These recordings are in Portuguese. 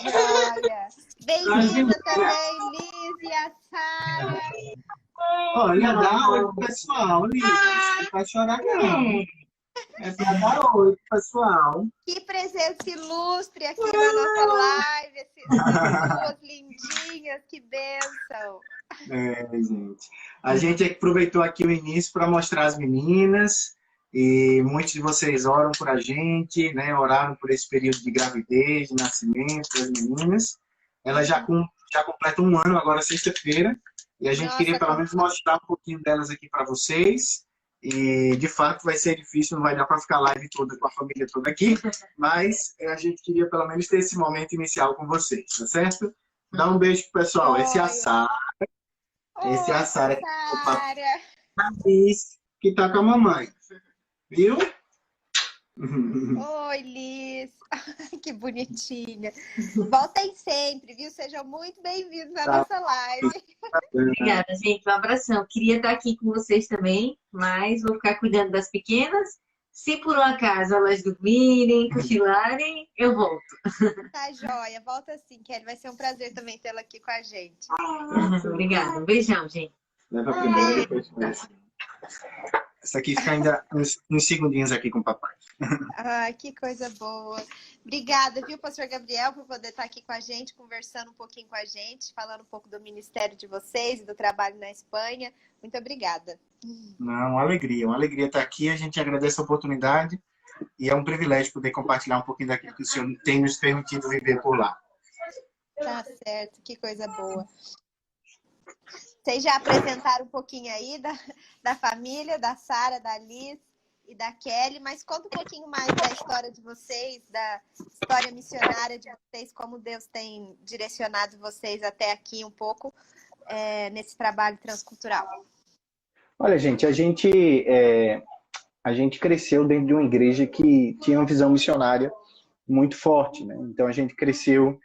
Joia! Bem-vinda também, Liz e a Sara. Olha, dá oi pro pessoal, Liz. Não vai chorar, não. É pra dar oi pro pessoal. Que presença ilustre aqui na nossa live. Essas duas lindinhas, que bênção. Gente. A gente aproveitou aqui o início para mostrar as meninas. E muitos de vocês oram por a gente, né? Oraram por esse período de gravidez, de nascimento das meninas. Elas já completam um ano agora, sexta-feira. E a gente queria pelo menos mostrar um pouquinho delas aqui para vocês. E, de fato, vai ser difícil, não vai dar para ficar a live toda com a família toda aqui. Mas a gente queria pelo menos ter esse momento inicial com vocês, tá certo? Dá um beijo pro pessoal. Esse é a Sara. Esse é a Sara. Que tá com a mamãe. Viu? Oi, Liz. Que bonitinha. Voltem sempre, viu? Sejam muito bem-vindos à nossa live. Obrigada, gente. Um abração. Queria estar aqui com vocês também, mas vou ficar cuidando das pequenas. Se por um acaso elas dormirem, cochilarem, eu volto. Tá joia. Volta sim, Kelly. Vai ser um prazer também tê-la aqui com a gente. Obrigada. Um beijão, gente. Leva primeiro, depois começa. Essa aqui fica ainda uns segundinhos aqui com o papai. Ah, que coisa boa. Obrigada, viu, pastor Gabriel, por poder estar aqui com a gente, conversando um pouquinho com a gente, falando um pouco do ministério de vocês e do trabalho na Espanha. Muito obrigada. Não, uma alegria estar aqui. A gente agradece a oportunidade e é um privilégio poder compartilhar um pouquinho daquilo que o Senhor tem nos permitido viver por lá. Tá certo, que coisa boa. Vocês já apresentaram um pouquinho aí da família, da Sara, da Liz e da Kelly, mas conta um pouquinho mais da história de vocês, da história missionária de vocês, como Deus tem direcionado vocês até aqui um pouco nesse trabalho transcultural. Olha, gente, a gente cresceu dentro de uma igreja que tinha uma visão missionária muito forte, né? Então a gente cresceu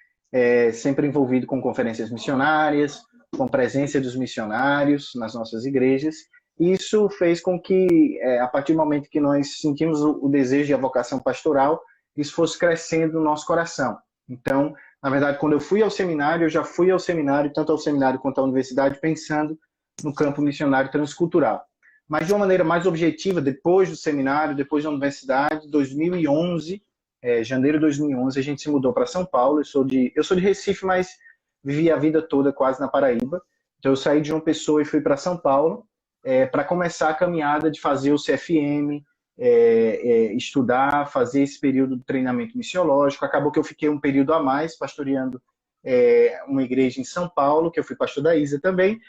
sempre envolvido com conferências missionárias, com presença dos missionários nas nossas igrejas. Isso fez com que, a partir do momento que nós sentimos o desejo e a vocação pastoral, isso fosse crescendo no nosso coração. Então, na verdade, quando eu fui ao seminário, eu já fui ao seminário, tanto ao seminário quanto à universidade, pensando no campo missionário transcultural. Mas de uma maneira mais objetiva, depois do seminário, depois da universidade, 2011, janeiro de 2011, a gente se mudou para São Paulo. Eu sou de Recife, mas vivi a vida toda quase na Paraíba. Então eu saí de João Pessoa e fui para São Paulo para começar a caminhada de fazer o CFM, estudar, fazer esse período de treinamento missiológico. Acabou que eu fiquei um período a mais pastoreando uma igreja em São Paulo, que eu fui pastor da Isa também,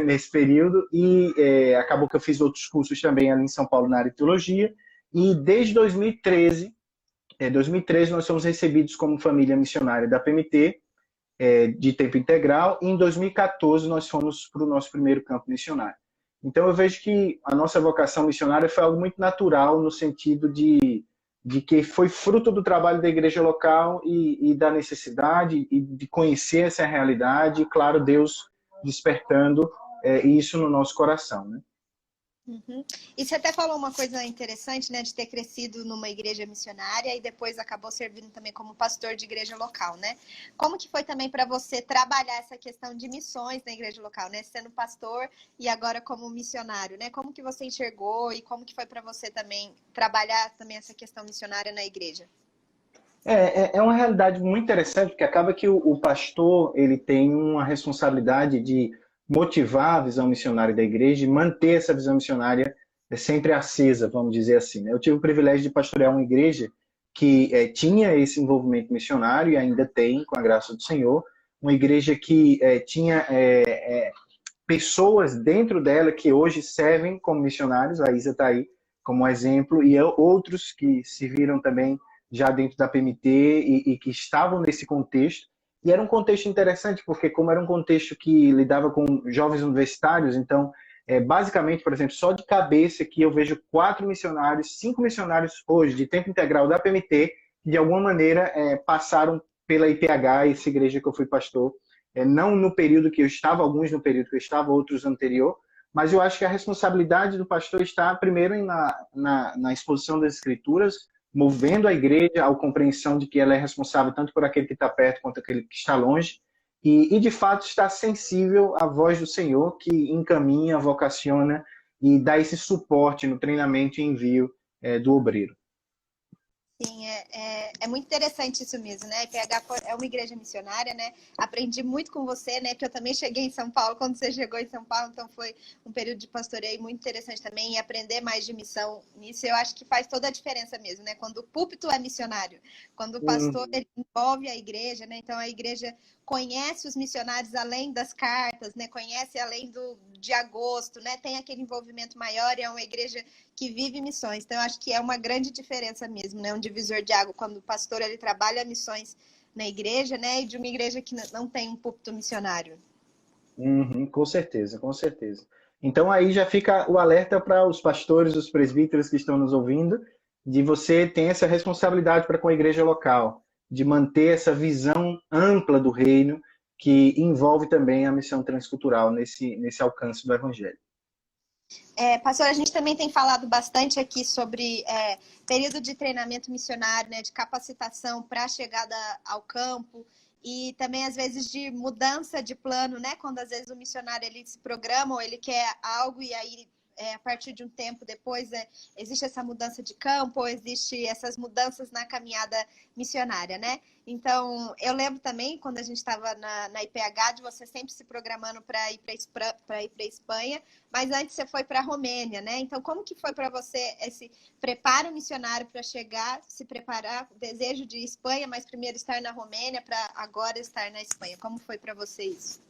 nesse período, e acabou que eu fiz outros cursos também ali em São Paulo na área de teologia, e desde 2013 nós somos recebidos como família missionária da PMT, de tempo integral, e em 2014 nós fomos para o nosso primeiro campo missionário. Então eu vejo que a nossa vocação missionária foi algo muito natural, no sentido de que foi fruto do trabalho da igreja local e da necessidade e de conhecer essa realidade, e claro, Deus despertando isso no nosso coração, né? Uhum. E você até falou uma coisa interessante, né, de ter crescido numa igreja missionária e depois acabou servindo também como pastor de igreja local, né? Como que foi também para você trabalhar essa questão de missões na igreja local, né? Sendo pastor e agora como missionário, né? Como que você enxergou e como que foi para você também trabalhar também essa questão missionária na igreja? É uma realidade muito interessante, porque acaba que o pastor ele tem uma responsabilidade de motivar a visão missionária da igreja e manter essa visão missionária sempre acesa, vamos dizer assim, né? Eu tive o privilégio de pastorear uma igreja que tinha esse envolvimento missionário e ainda tem, com a graça do Senhor, uma igreja que tinha pessoas dentro dela que hoje servem como missionários, a Isa está aí como exemplo, e outros que se viram também já dentro da PMT e que estavam nesse contexto. E era um contexto interessante, porque como era um contexto que lidava com jovens universitários, então, basicamente, por exemplo, só de cabeça que eu vejo 4 missionários, 5 missionários hoje, de tempo integral da PMT, que de alguma maneira passaram pela IPH, essa igreja que eu fui pastor, não no período que eu estava, alguns no período que eu estava, outros anterior, mas eu acho que a responsabilidade do pastor está primeiro na exposição das escrituras, movendo a igreja à compreensão de que ela é responsável tanto por aquele que está perto quanto aquele que está longe, e de fato está sensível à voz do Senhor, que encaminha, vocaciona e dá esse suporte no treinamento e envio do obreiro. Sim, é muito interessante isso mesmo, né? A IPH é uma igreja missionária, né? Aprendi muito com você, né? Porque eu também cheguei em São Paulo quando você chegou em São Paulo, então foi um período de pastoreio muito interessante também, e aprender mais de missão nisso, eu acho que faz toda a diferença mesmo, né? Quando o púlpito é missionário, quando o pastor ele envolve a igreja, né? Então a igreja conhece os missionários além das cartas, né? Conhece além de agosto, né? Tem aquele envolvimento maior e é uma igreja que vive missões. Então, eu acho que é uma grande diferença mesmo, né? Um divisor de água quando o pastor ele trabalha missões na igreja, né? E de uma igreja que não tem um púlpito missionário. Com certeza, com certeza. Então aí já fica o alerta para os pastores, os presbíteros que estão nos ouvindo, de você ter essa responsabilidade para com a igreja local, de manter essa visão ampla do reino, que envolve também a missão transcultural nesse alcance do evangelho. Pastor, a gente também tem falado bastante aqui sobre período de treinamento missionário, né, de capacitação para a chegada ao campo e também, às vezes, de mudança de plano, né, quando, às vezes, o missionário ele se programa ou ele quer algo e aí, a partir de um tempo depois, existe essa mudança de campo ou existe essas mudanças na caminhada missionária, né? Então, eu lembro também, quando a gente estava na IPH, de você sempre se programando para ir para a Espanha, mas antes você foi para a Romênia, né? Então, como que foi para você esse preparo missionário para chegar, se preparar, o desejo de Espanha, mas primeiro estar na Romênia para agora estar na Espanha? Como foi para você isso?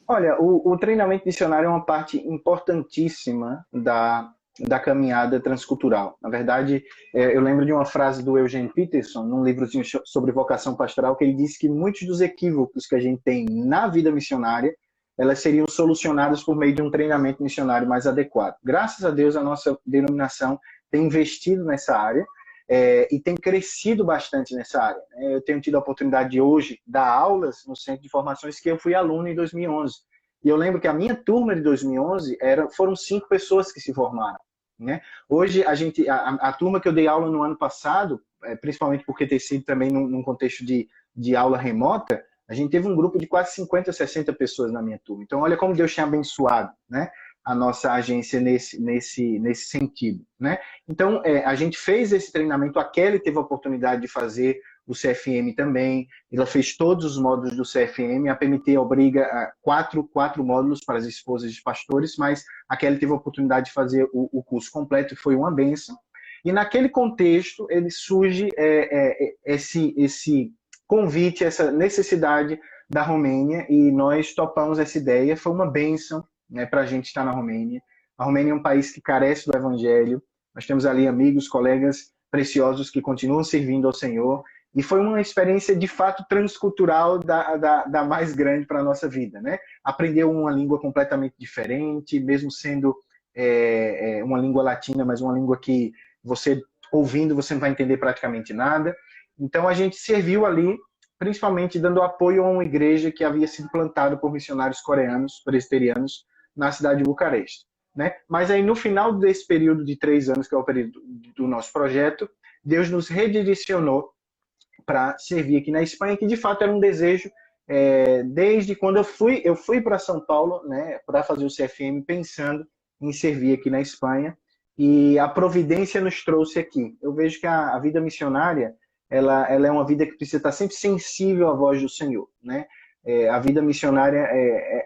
Olha, o treinamento missionário é uma parte importantíssima da caminhada transcultural. Na verdade, eu lembro de uma frase do Eugene Peterson, num livrozinho sobre vocação pastoral, que ele disse que muitos dos equívocos que a gente tem na vida missionária, elas seriam solucionadas por meio de um treinamento missionário mais adequado. Graças a Deus, a nossa denominação tem investido nessa área, e tem crescido bastante nessa área. Eu tenho tido a oportunidade de hoje dar aulas no Centro de Formações que eu fui aluno em 2011. E eu lembro que a minha turma de 2011 foram 5 pessoas que se formaram. Né? Hoje, a turma que eu dei aula no ano passado, principalmente porque ter sido também num contexto de aula remota, a gente teve um grupo de quase 50, 60 pessoas na minha turma. Então, olha como Deus tinha abençoado, né, a nossa agência nesse sentido. Né? Então, a gente fez esse treinamento, a Kelly teve a oportunidade de fazer o CFM também, ela fez todos os módulos do CFM, a PMT obriga quatro módulos para as esposas de pastores, mas a Kelly teve a oportunidade de fazer o curso completo e foi uma bênção. E naquele contexto, ele surge esse convite, essa necessidade da Romênia, e nós topamos essa ideia, foi uma bênção, né, para a gente estar na Romênia. A Romênia é um país que carece do evangelho, nós temos ali amigos, colegas preciosos que continuam servindo ao Senhor, e foi uma experiência de fato transcultural da mais grande para a nossa vida. Né? Aprender uma língua completamente diferente, mesmo sendo uma língua latina, mas uma língua que você ouvindo você não vai entender praticamente nada. Então a gente serviu ali, principalmente dando apoio a uma igreja que havia sido plantada por missionários coreanos, presbiterianos, na cidade de Bucareste. Né? Mas aí no final desse período de 3 anos, que é o período do nosso projeto, Deus nos redirecionou para servir aqui na Espanha, que de fato era um desejo desde quando eu fui para São Paulo, né, para fazer o CFM, pensando em servir aqui na Espanha, e a providência nos trouxe aqui. Eu vejo que a vida missionária ela é uma vida que precisa estar sempre sensível à voz do Senhor. Né? A vida missionária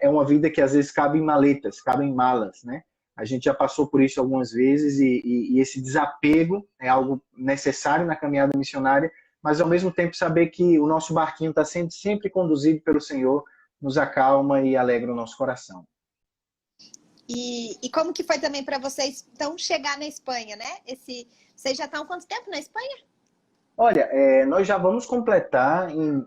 é uma vida que às vezes cabe em maletas, cabe em malas. Né? A gente já passou por isso algumas vezes, e esse desapego é algo necessário na caminhada missionária, mas ao mesmo tempo saber que o nosso barquinho está sendo sempre conduzido pelo Senhor, nos acalma e alegra o nosso coração. E como que foi também para vocês então chegar na Espanha, né? Vocês já estão há quanto tempo na Espanha? Olha, nós já vamos completar em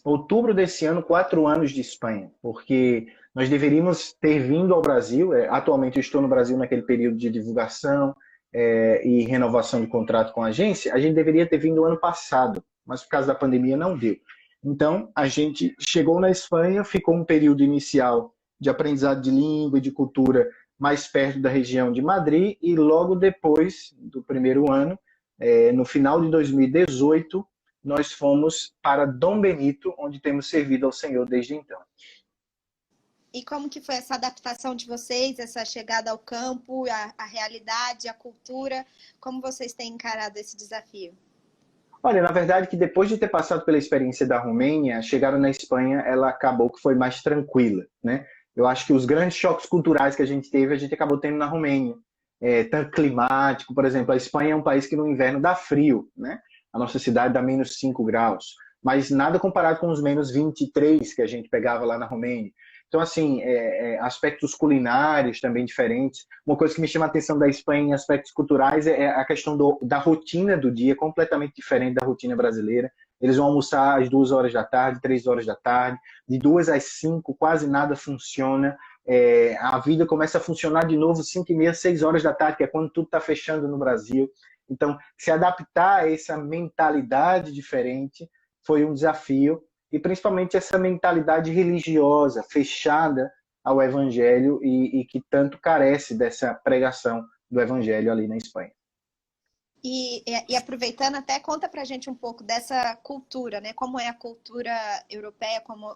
outubro desse ano 4 anos de Espanha, porque nós deveríamos ter vindo ao Brasil. Atualmente eu estou no Brasil naquele período de divulgação e renovação de contrato com a agência. A gente deveria ter vindo ano passado, mas por causa da pandemia não deu. Então, a gente chegou na Espanha, ficou um período inicial de aprendizado de língua e de cultura mais perto da região de Madrid, e logo depois do primeiro ano, no final de 2018, nós fomos para Dom Benito, onde temos servido ao Senhor desde então. E como que foi essa adaptação de vocês, essa chegada ao campo, a realidade, a cultura? Como vocês têm encarado esse desafio? Olha, na verdade que depois de ter passado pela experiência da Romênia, a chegada na Espanha, ela acabou que foi mais tranquila, né? Eu acho que os grandes choques culturais que a gente acabou tendo na Romênia. Tanto climático, por exemplo, a Espanha é um país que no inverno dá frio, né? A nossa cidade dá menos 5 graus, mas nada comparado com os menos 23 que a gente pegava lá na Romênia. Então, assim, aspectos culinários também diferentes. Uma coisa que me chama a atenção da Espanha em aspectos culturais é a questão da rotina do dia, completamente diferente da rotina brasileira. Eles vão almoçar às 2 horas da tarde, 3 horas da tarde, de 2 às 5, quase nada funciona. A vida começa a funcionar de novo 5h30, 6 horas da tarde, que é quando tudo está fechando no Brasil. Então, se adaptar a essa mentalidade diferente foi um desafio, e principalmente essa mentalidade religiosa, fechada ao Evangelho e que tanto carece dessa pregação do Evangelho ali na Espanha. E aproveitando, até conta pra gente um pouco dessa cultura, né? Como é a cultura europeia, como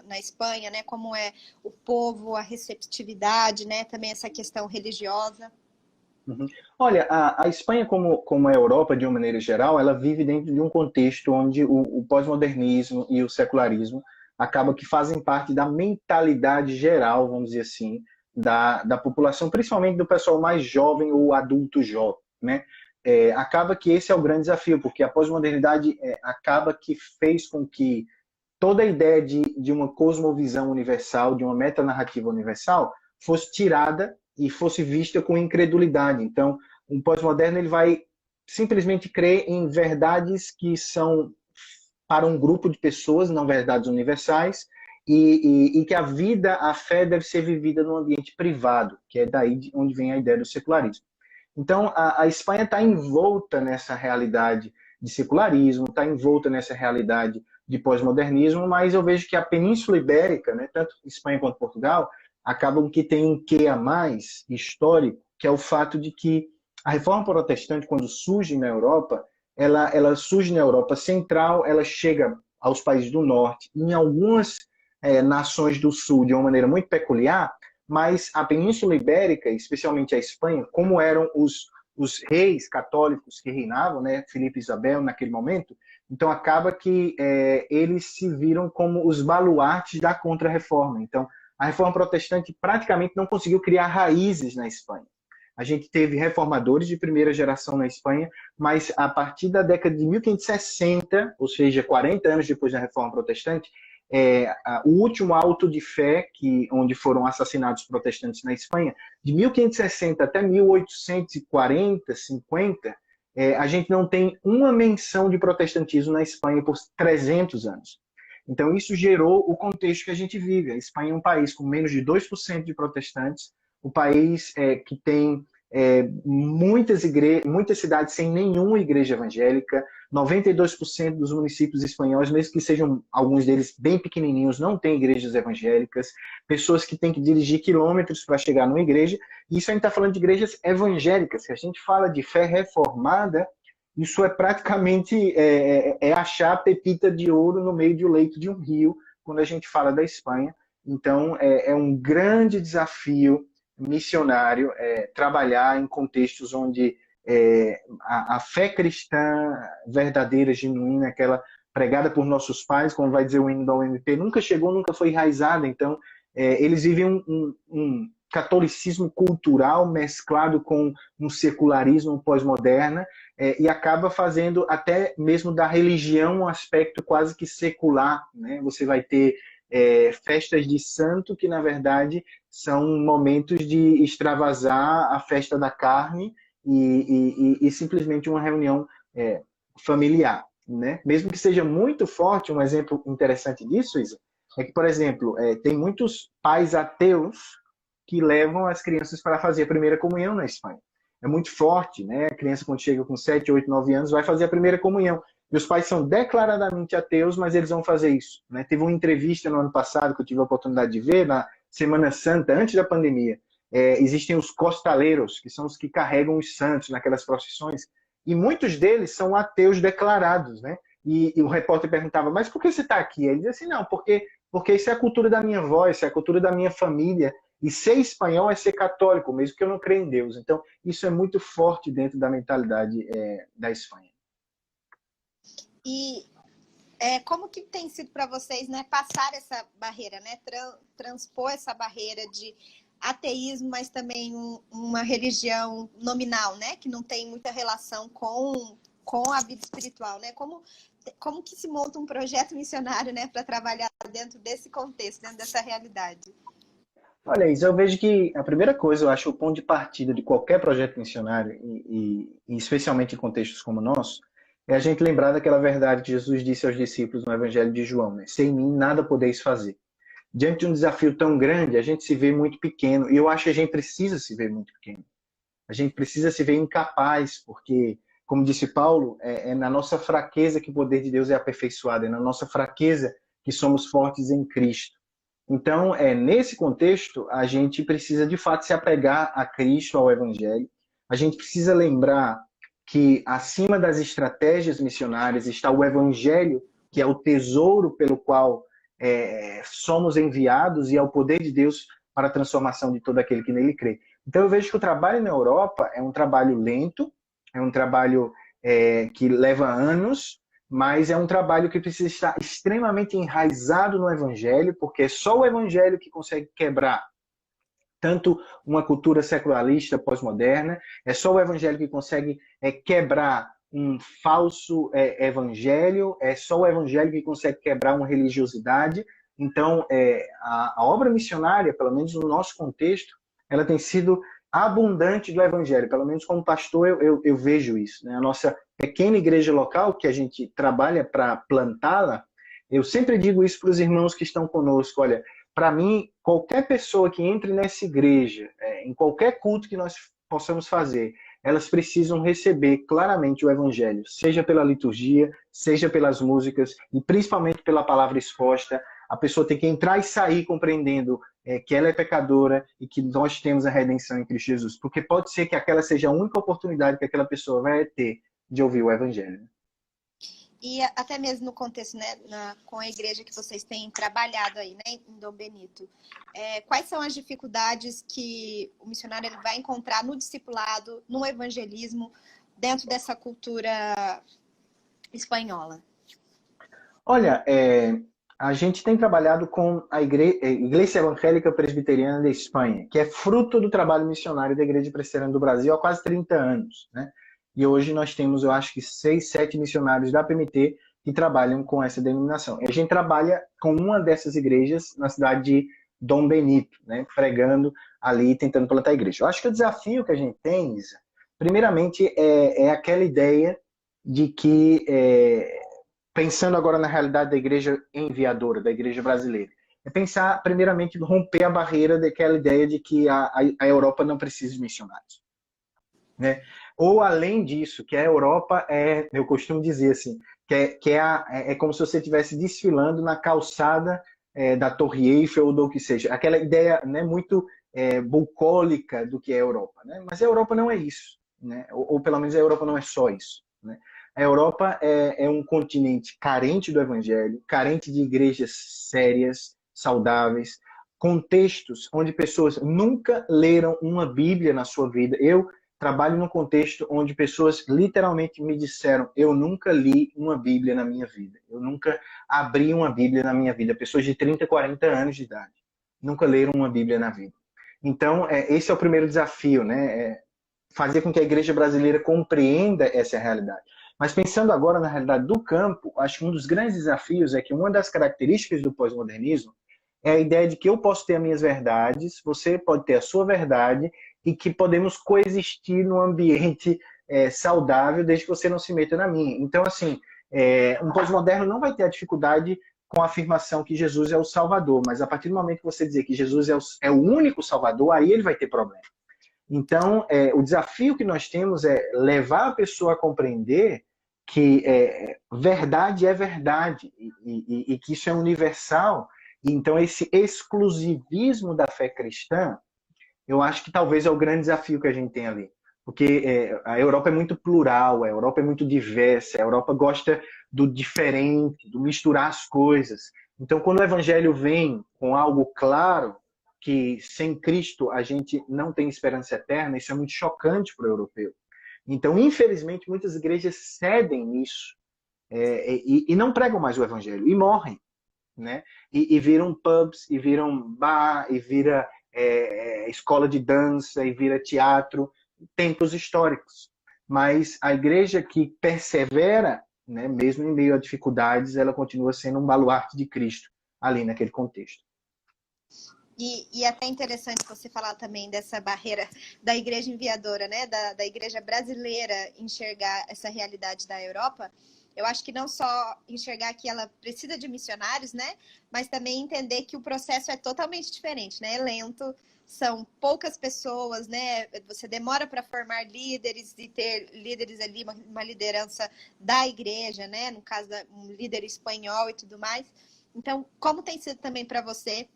na Espanha, né? Como é o povo, a receptividade, né? Também essa questão religiosa. Uhum. Olha, a Espanha, como a Europa, de uma maneira geral, ela vive dentro de um contexto onde o pós-modernismo e o secularismo acabam que fazem parte da mentalidade geral, vamos dizer assim, da população, principalmente do pessoal mais jovem ou adulto jovem, né? Acaba que esse é o grande desafio, porque a pós-modernidade acaba que fez com que toda a ideia de uma cosmovisão universal, de uma metanarrativa universal, fosse tirada e fosse vista com incredulidade. Então, um pós-moderno ele vai simplesmente crer em verdades que são para um grupo de pessoas, não verdades universais, e que a vida, a fé deve ser vivida num ambiente privado, que é daí onde vem a ideia do secularismo. Então, a Espanha está envolta nessa realidade de secularismo, está envolta nessa realidade de pós-modernismo, mas eu vejo que a Península Ibérica, né, tanto Espanha quanto Portugal, acabam que tem um quê a mais histórico, que é o fato de que a reforma protestante, quando surge na Europa, ela surge na Europa Central, ela chega aos países do Norte, em algumas nações do Sul de uma maneira muito peculiar, mas a Península Ibérica, especialmente a Espanha, como eram os reis católicos que reinavam, né, Filipe e Isabel naquele momento, então acaba que eles se viram como os baluartes da Contra-Reforma. Então, a reforma protestante praticamente não conseguiu criar raízes na Espanha. A gente teve reformadores de primeira geração na Espanha, mas a partir da década de 1560, ou seja, 40 anos depois da reforma protestante, o último auto de fé, onde foram assassinados protestantes na Espanha, de 1560 até 1840, 50, a gente não tem uma menção de protestantismo na Espanha por 300 anos. Então, isso gerou o contexto que a gente vive. A Espanha é um país com menos de 2% de protestantes, um país que tem muitas cidades sem nenhuma igreja evangélica, 92% dos municípios espanhóis, mesmo que sejam alguns deles bem pequenininhos, não têm igrejas evangélicas, pessoas que têm que dirigir quilômetros para chegar numa igreja, e isso a gente está falando de igrejas evangélicas. Se a gente fala de fé reformada, isso é praticamente achar a pepita de ouro no meio do leito de um rio, quando a gente fala da Espanha. Então, é um grande desafio missionário trabalhar em contextos onde a fé cristã verdadeira, genuína, aquela pregada por nossos pais, como vai dizer o hino da UMP, nunca chegou, nunca foi enraizada. Então, eles vivem um catolicismo cultural mesclado com um secularismo pós-moderna, e acaba fazendo até mesmo da religião um aspecto quase que secular, né? Você vai ter festas de santo que, na verdade, são momentos de extravasar a festa da carne e simplesmente uma reunião familiar, né? Mesmo que seja muito forte, um exemplo interessante disso, Isa, é que, por exemplo, tem muitos pais ateus que levam as crianças para fazer a primeira comunhão na Espanha. É muito forte, né? A criança, quando chega com 7, 8, 9 anos, vai fazer a primeira comunhão. E os pais são declaradamente ateus, mas eles vão fazer isso, né? Teve uma entrevista no ano passado que eu tive a oportunidade de ver, na Semana Santa, antes da pandemia. Existem os costaleiros, que são os que carregam os santos naquelas procissões. E muitos deles são ateus declarados, né? E o repórter perguntava, mas por que você está aqui? Ele dizia assim, não, porque isso é a cultura da minha avó, isso é a cultura da minha família. E ser espanhol é ser católico, mesmo que eu não creia em Deus. Então, isso é muito forte dentro da mentalidade da Espanha. E como que tem sido para vocês, né, passar essa barreira, né, transpor essa barreira de ateísmo, mas também uma religião nominal, né, que não tem muita relação com a vida espiritual, né? Como que se monta um projeto missionário, né, para trabalhar dentro desse contexto, dentro dessa realidade? Olha, Isa, eu vejo que a primeira coisa, eu acho, o ponto de partida de qualquer projeto missionário, e especialmente em contextos como o nosso, é a gente lembrar daquela verdade que Jesus disse aos discípulos no Evangelho de João, né? Sem mim nada podeis fazer. Diante de um desafio tão grande, a gente se vê muito pequeno, e eu acho que a gente precisa se ver muito pequeno. A gente precisa se ver incapaz, porque, como disse Paulo, é na nossa fraqueza que o poder de Deus é aperfeiçoado, é na nossa fraqueza que somos fortes em Cristo. Então, nesse contexto, a gente precisa, de fato, se apegar a Cristo, ao Evangelho. A gente precisa lembrar que, acima das estratégias missionárias, está o Evangelho, que é o tesouro pelo qual somos enviados, e é o poder de Deus para a transformação de todo aquele que nele crê. Então, eu vejo que o trabalho na Europa é um trabalho lento, é um trabalho que leva anos, mas é um trabalho que precisa estar extremamente enraizado no Evangelho, porque é só o Evangelho que consegue quebrar tanto uma cultura secularista pós-moderna, é só o Evangelho que consegue quebrar um falso evangelho, é só o Evangelho que consegue quebrar uma religiosidade. Então, a obra missionária, pelo menos no nosso contexto, ela tem sido abundante do Evangelho, pelo menos como pastor eu vejo isso, né? A nossa pequena igreja local, que a gente trabalha para plantá-la, eu sempre digo isso para os irmãos que estão conosco, olha, para mim, qualquer pessoa que entre nessa igreja, em qualquer culto que nós possamos fazer, elas precisam receber claramente o Evangelho, seja pela liturgia, seja pelas músicas, e principalmente pela palavra exposta. A pessoa tem que entrar e sair compreendendo que ela é pecadora e que nós temos a redenção em Cristo Jesus. Porque pode ser que aquela seja a única oportunidade que aquela pessoa vai ter de ouvir o Evangelho. E até mesmo no contexto, né, com a igreja que vocês têm trabalhado aí, né, em Dom Benito, quais são as dificuldades que o missionário ele vai encontrar no discipulado, no evangelismo, dentro dessa cultura espanhola? Olha, a gente tem trabalhado com a Igreja Evangélica Presbiteriana da Espanha, que é fruto do trabalho missionário da Igreja Presbiteriana do Brasil há quase 30 anos, né? E hoje nós temos, eu acho que 6, 7 missionários da PMT que trabalham com essa denominação. E a gente trabalha com uma dessas igrejas na cidade de Dom Benito, né? Pregando ali, tentando plantar a igreja. Eu acho que o desafio que a gente tem, Isa, primeiramente, é aquela ideia de que, pensando agora na realidade da igreja enviadora, da igreja brasileira, é pensar, primeiramente, romper a barreira daquela ideia de que a Europa não precisa de missionários, né? Ou, além disso, que a Europa eu costumo dizer assim, é como se você estivesse desfilando na calçada da Torre Eiffel ou do que seja. Aquela ideia, né, muito bucólica do que é a Europa, né? Mas a Europa não é isso, né? Ou pelo menos a Europa não é só isso, né? A Europa é um continente carente do Evangelho, carente de igrejas sérias, saudáveis, contextos onde pessoas nunca leram uma Bíblia na sua vida. Eu trabalho num contexto onde pessoas literalmente me disseram: eu nunca li uma Bíblia na minha vida, eu nunca abri uma Bíblia na minha vida. Pessoas de 30, 40 anos de idade nunca leram uma Bíblia na vida. Então, esse é o primeiro desafio, né? Fazer com que a igreja brasileira compreenda essa realidade. Mas pensando agora na realidade do campo, acho que um dos grandes desafios é que uma das características do pós-modernismo é a ideia de que eu posso ter as minhas verdades, você pode ter a sua verdade, e que podemos coexistir num ambiente saudável, desde que você não se meta na minha. Então, assim, um pós-moderno não vai ter a dificuldade com a afirmação que Jesus é o Salvador, mas a partir do momento que você dizer que Jesus é o único Salvador, aí ele vai ter problema. Então, o desafio que nós temos é levar a pessoa a compreender que verdade é verdade e que isso é universal. Então, esse exclusivismo da fé cristã, eu acho que talvez é o grande desafio que a gente tem ali. porque a Europa é muito plural, a Europa é muito diversa, a Europa gosta do diferente, do misturar as coisas. Então, quando o evangelho vem com algo claro, que sem Cristo a gente não tem esperança eterna, isso é muito chocante para o europeu. Então, infelizmente, muitas igrejas cedem nisso e não pregam mais o evangelho, e morrem, né? E viram pubs, e viram bar, e vira escola de dança, e vira teatro, templos históricos. Mas a igreja que persevera, né, mesmo em meio a dificuldades, ela continua sendo um baluarte de Cristo ali naquele contexto. E até interessante você falar também dessa barreira da igreja enviadora, né? Da igreja brasileira enxergar essa realidade da Europa. Eu acho que não só enxergar que ela precisa de missionários, né? Mas também entender que o processo é totalmente diferente, né? É lento, são poucas pessoas, né? Você demora para formar líderes e ter líderes ali, uma liderança da igreja, né? No caso, um líder espanhol e tudo mais. Então, como tem sido também para você,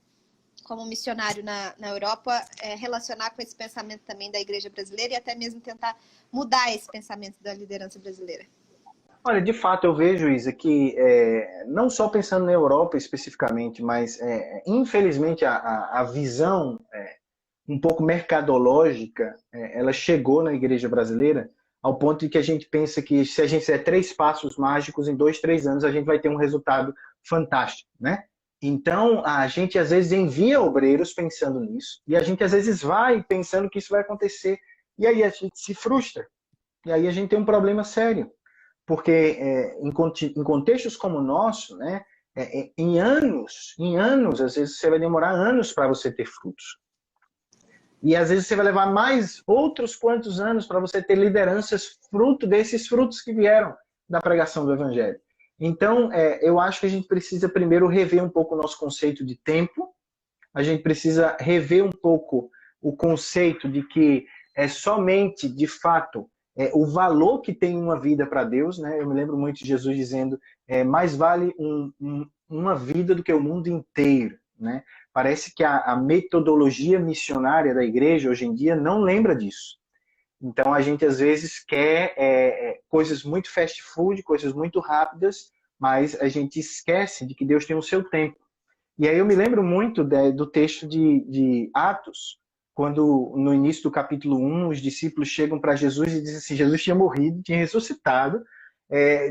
como missionário na Europa, relacionar com esse pensamento também da igreja brasileira e até mesmo tentar mudar esse pensamento da liderança brasileira? Olha, de fato, eu vejo, Isa, que não só pensando na Europa especificamente, mas infelizmente a visão um pouco mercadológica, ela chegou na igreja brasileira ao ponto de que a gente pensa que se a gente fizer 3 passos mágicos, em 2, 3 anos a gente vai ter um resultado fantástico, né? Então, a gente às vezes envia obreiros pensando nisso, e a gente às vezes vai pensando que isso vai acontecer, e aí a gente se frustra, e aí a gente tem um problema sério. Porque em contextos como o nosso, né, em anos, às vezes você vai demorar anos para você ter frutos. E às vezes você vai levar mais outros quantos anos para você ter lideranças fruto desses frutos que vieram da pregação do Evangelho. Então, eu acho que a gente precisa primeiro rever um pouco o nosso conceito de tempo, a gente precisa rever um pouco o conceito de que é somente, de fato, o valor que tem uma vida para Deus, né? Eu me lembro muito de Jesus dizendo, mais vale uma vida do que o mundo inteiro, né? Parece que a metodologia missionária da igreja hoje em dia não lembra disso. Então a gente às vezes quer coisas muito fast food, coisas muito rápidas, mas a gente esquece de que Deus tem o seu tempo. E aí eu me lembro muito do texto de Atos, quando no início do capítulo 1, os discípulos chegam para Jesus e dizem assim, Jesus tinha morrido, tinha ressuscitado,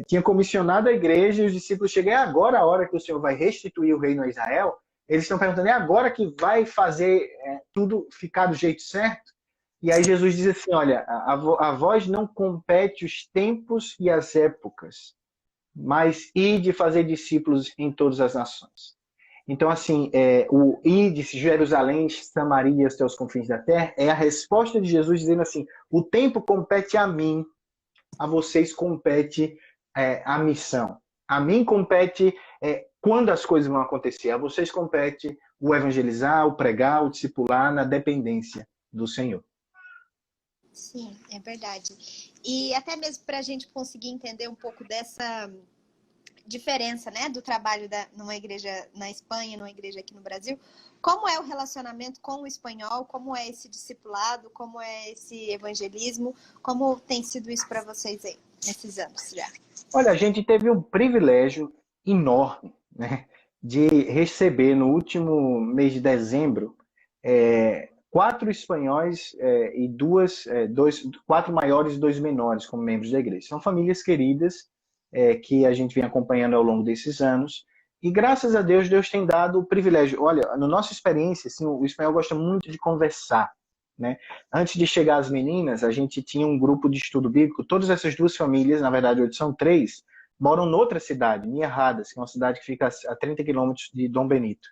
tinha comissionado a igreja, e os discípulos chegam, é agora a hora que o Senhor vai restituir o reino a Israel? Eles estão perguntando, é agora que vai fazer tudo ficar do jeito certo? E aí Jesus diz assim, olha, a vós não compete os tempos e as épocas, mas ide fazer discípulos em todas as nações. Então, assim, o ide-se Jerusalém, Samaria, até os confins da terra, é a resposta de Jesus dizendo assim, o tempo compete a mim, a vocês compete a missão. A mim compete quando as coisas vão acontecer, a vocês compete o evangelizar, o pregar, o discipular na dependência do Senhor. Sim, é verdade. E até mesmo para a gente conseguir entender um pouco dessa diferença, né, do trabalho numa igreja na Espanha, numa igreja aqui no Brasil, como é o relacionamento com o espanhol, como é esse discipulado, como é esse evangelismo, como tem sido isso para vocês aí, nesses anos já? Olha, a gente teve um privilégio enorme, né, de receber no último mês de dezembro 4 espanhóis e 4 maiores e 2 menores como membros da igreja. São famílias queridas que a gente vem acompanhando ao longo desses anos. E graças a Deus, Deus tem dado o privilégio. Olha, na nossa experiência, assim, o espanhol gosta muito de conversar, né? Antes de chegar as meninas, a gente tinha um grupo de estudo bíblico. Todas essas 2 famílias, na verdade, hoje são 3, moram noutra cidade, Mierradas, que é uma cidade que fica a 30 quilômetros de Dom Benito.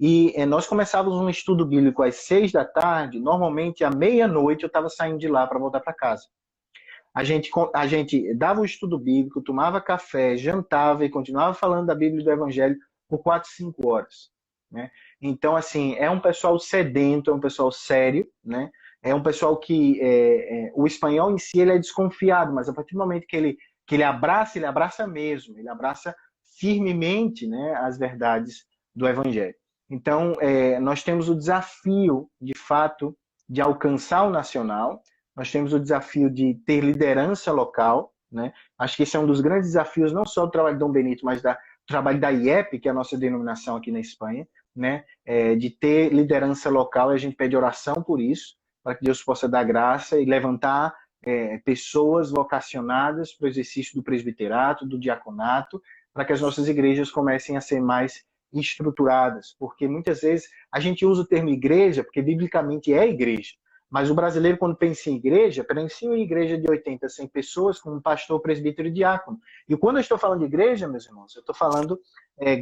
E nós começávamos um estudo bíblico às 6 da tarde, normalmente à meia-noite eu estava saindo de lá para voltar para casa. A gente dava o estudo bíblico, tomava café, jantava e continuava falando da Bíblia e do Evangelho por 4, 5 horas. Né? Então, assim, é um pessoal sedento, é um pessoal sério, né? É um pessoal que o espanhol em si ele é desconfiado, mas a partir do momento que ele abraça mesmo, ele abraça firmemente, né, as verdades do Evangelho. Então, nós temos o desafio, de fato, de alcançar o nacional, nós temos o desafio de ter liderança local, né? Acho que esse é um dos grandes desafios, não só do trabalho de Dom Benito, mas do trabalho da IEP, que é a nossa denominação aqui na Espanha, né? De ter liderança local, e a gente pede oração por isso, para que Deus possa dar graça e levantar pessoas vocacionadas para o exercício do presbiterato, do diaconato, para que as nossas igrejas comecem a ser mais estruturadas, porque muitas vezes a gente usa o termo igreja, porque biblicamente é igreja, mas o brasileiro, quando pensa em igreja, pensa em igreja de 80, 100 pessoas, com um pastor, presbítero e diácono. E quando eu estou falando de igreja, meus irmãos, eu estou falando,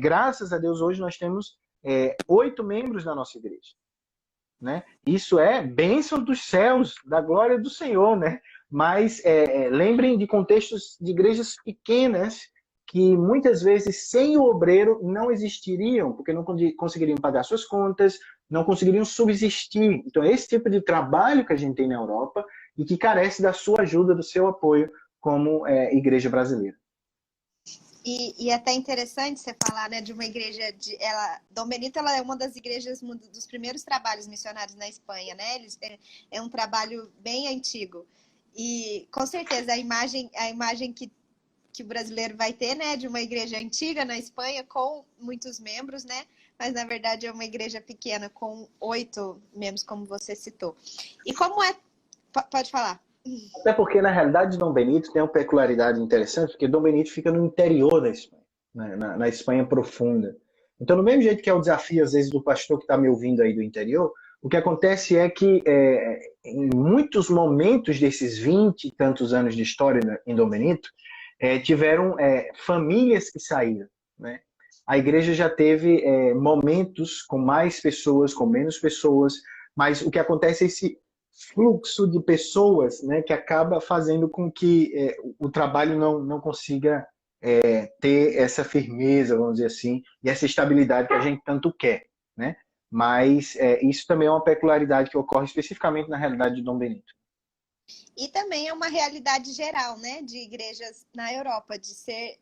graças a Deus, hoje nós temos 8 membros na nossa igreja. Né? Isso é bênção dos céus, da glória do Senhor, né? Mas lembrem de contextos de igrejas pequenas que muitas vezes sem o obreiro não existiriam, porque não conseguiriam pagar suas contas, não conseguiriam subsistir. Então, esse tipo de trabalho que a gente tem na Europa e que carece da sua ajuda, do seu apoio como igreja brasileira. E é até interessante você falar, né, de uma igreja Dom Benito, ela é uma das igrejas dos primeiros trabalhos missionários na Espanha, né? É um trabalho bem antigo. E com certeza a imagem que o brasileiro vai ter, né, de uma igreja antiga na Espanha com muitos membros, né? Mas na verdade é uma igreja pequena com 8 membros, como você citou. E como é? Pode falar. Até porque, na realidade, Dom Benito tem uma peculiaridade interessante, porque Dom Benito fica no interior da Espanha, né? na Espanha profunda. Então, do mesmo jeito que é o desafio, às vezes, do pastor que está me ouvindo aí do interior, o que acontece é que, em muitos momentos desses 20 e tantos anos de história em Dom Benito, tiveram famílias que saíram, né? A igreja já teve momentos com mais pessoas, com menos pessoas, mas o que acontece é esse fluxo de pessoas, né, que acaba fazendo com que o trabalho não consiga ter essa firmeza, vamos dizer assim, e essa estabilidade que a gente tanto quer, né? Mas isso também é uma peculiaridade que ocorre especificamente na realidade de Dom Benito. E também é uma realidade geral, né, de igrejas na Europa, de ser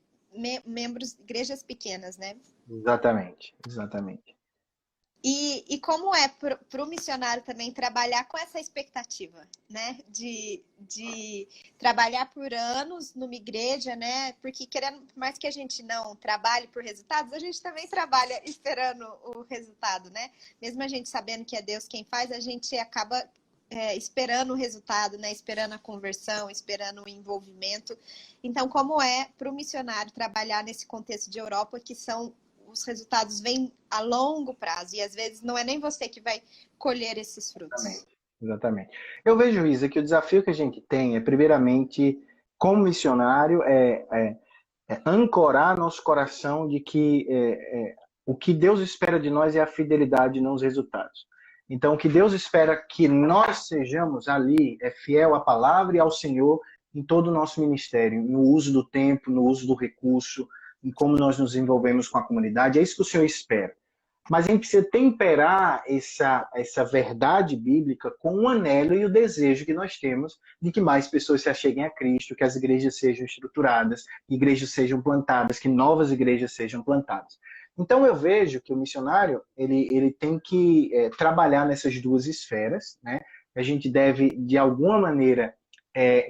membros de igrejas pequenas, né? Exatamente, exatamente. E como é para o missionário também trabalhar com essa expectativa, né? De trabalhar por anos numa igreja, né? Porque querendo, por mais que a gente não trabalhe por resultados, a gente também trabalha esperando o resultado, né? Mesmo a gente sabendo que é Deus quem faz, a gente acaba esperando o resultado, né? Esperando a conversão, esperando o envolvimento. Então, como é para o missionário trabalhar nesse contexto de Europa, que os resultados vêm a longo prazo e às vezes não é nem você que vai colher esses frutos. Exatamente. Eu vejo, Isa, que o desafio que a gente tem é, primeiramente, como missionário, ancorar nosso coração de que o que Deus espera de nós é a fidelidade, não os resultados. Então, o que Deus espera que nós sejamos ali é fiel à palavra e ao Senhor em todo o nosso ministério, no uso do tempo, no uso do recurso, em como nós nos envolvemos com a comunidade. É isso que o Senhor espera. Mas a gente precisa temperar essa verdade bíblica com o anelo e o desejo que nós temos de que mais pessoas se acheguem a Cristo, que as igrejas sejam estruturadas, que igrejas sejam plantadas, que novas igrejas sejam plantadas. Então eu vejo que o missionário ele tem que trabalhar nessas duas esferas, né? A gente deve, de alguma maneira,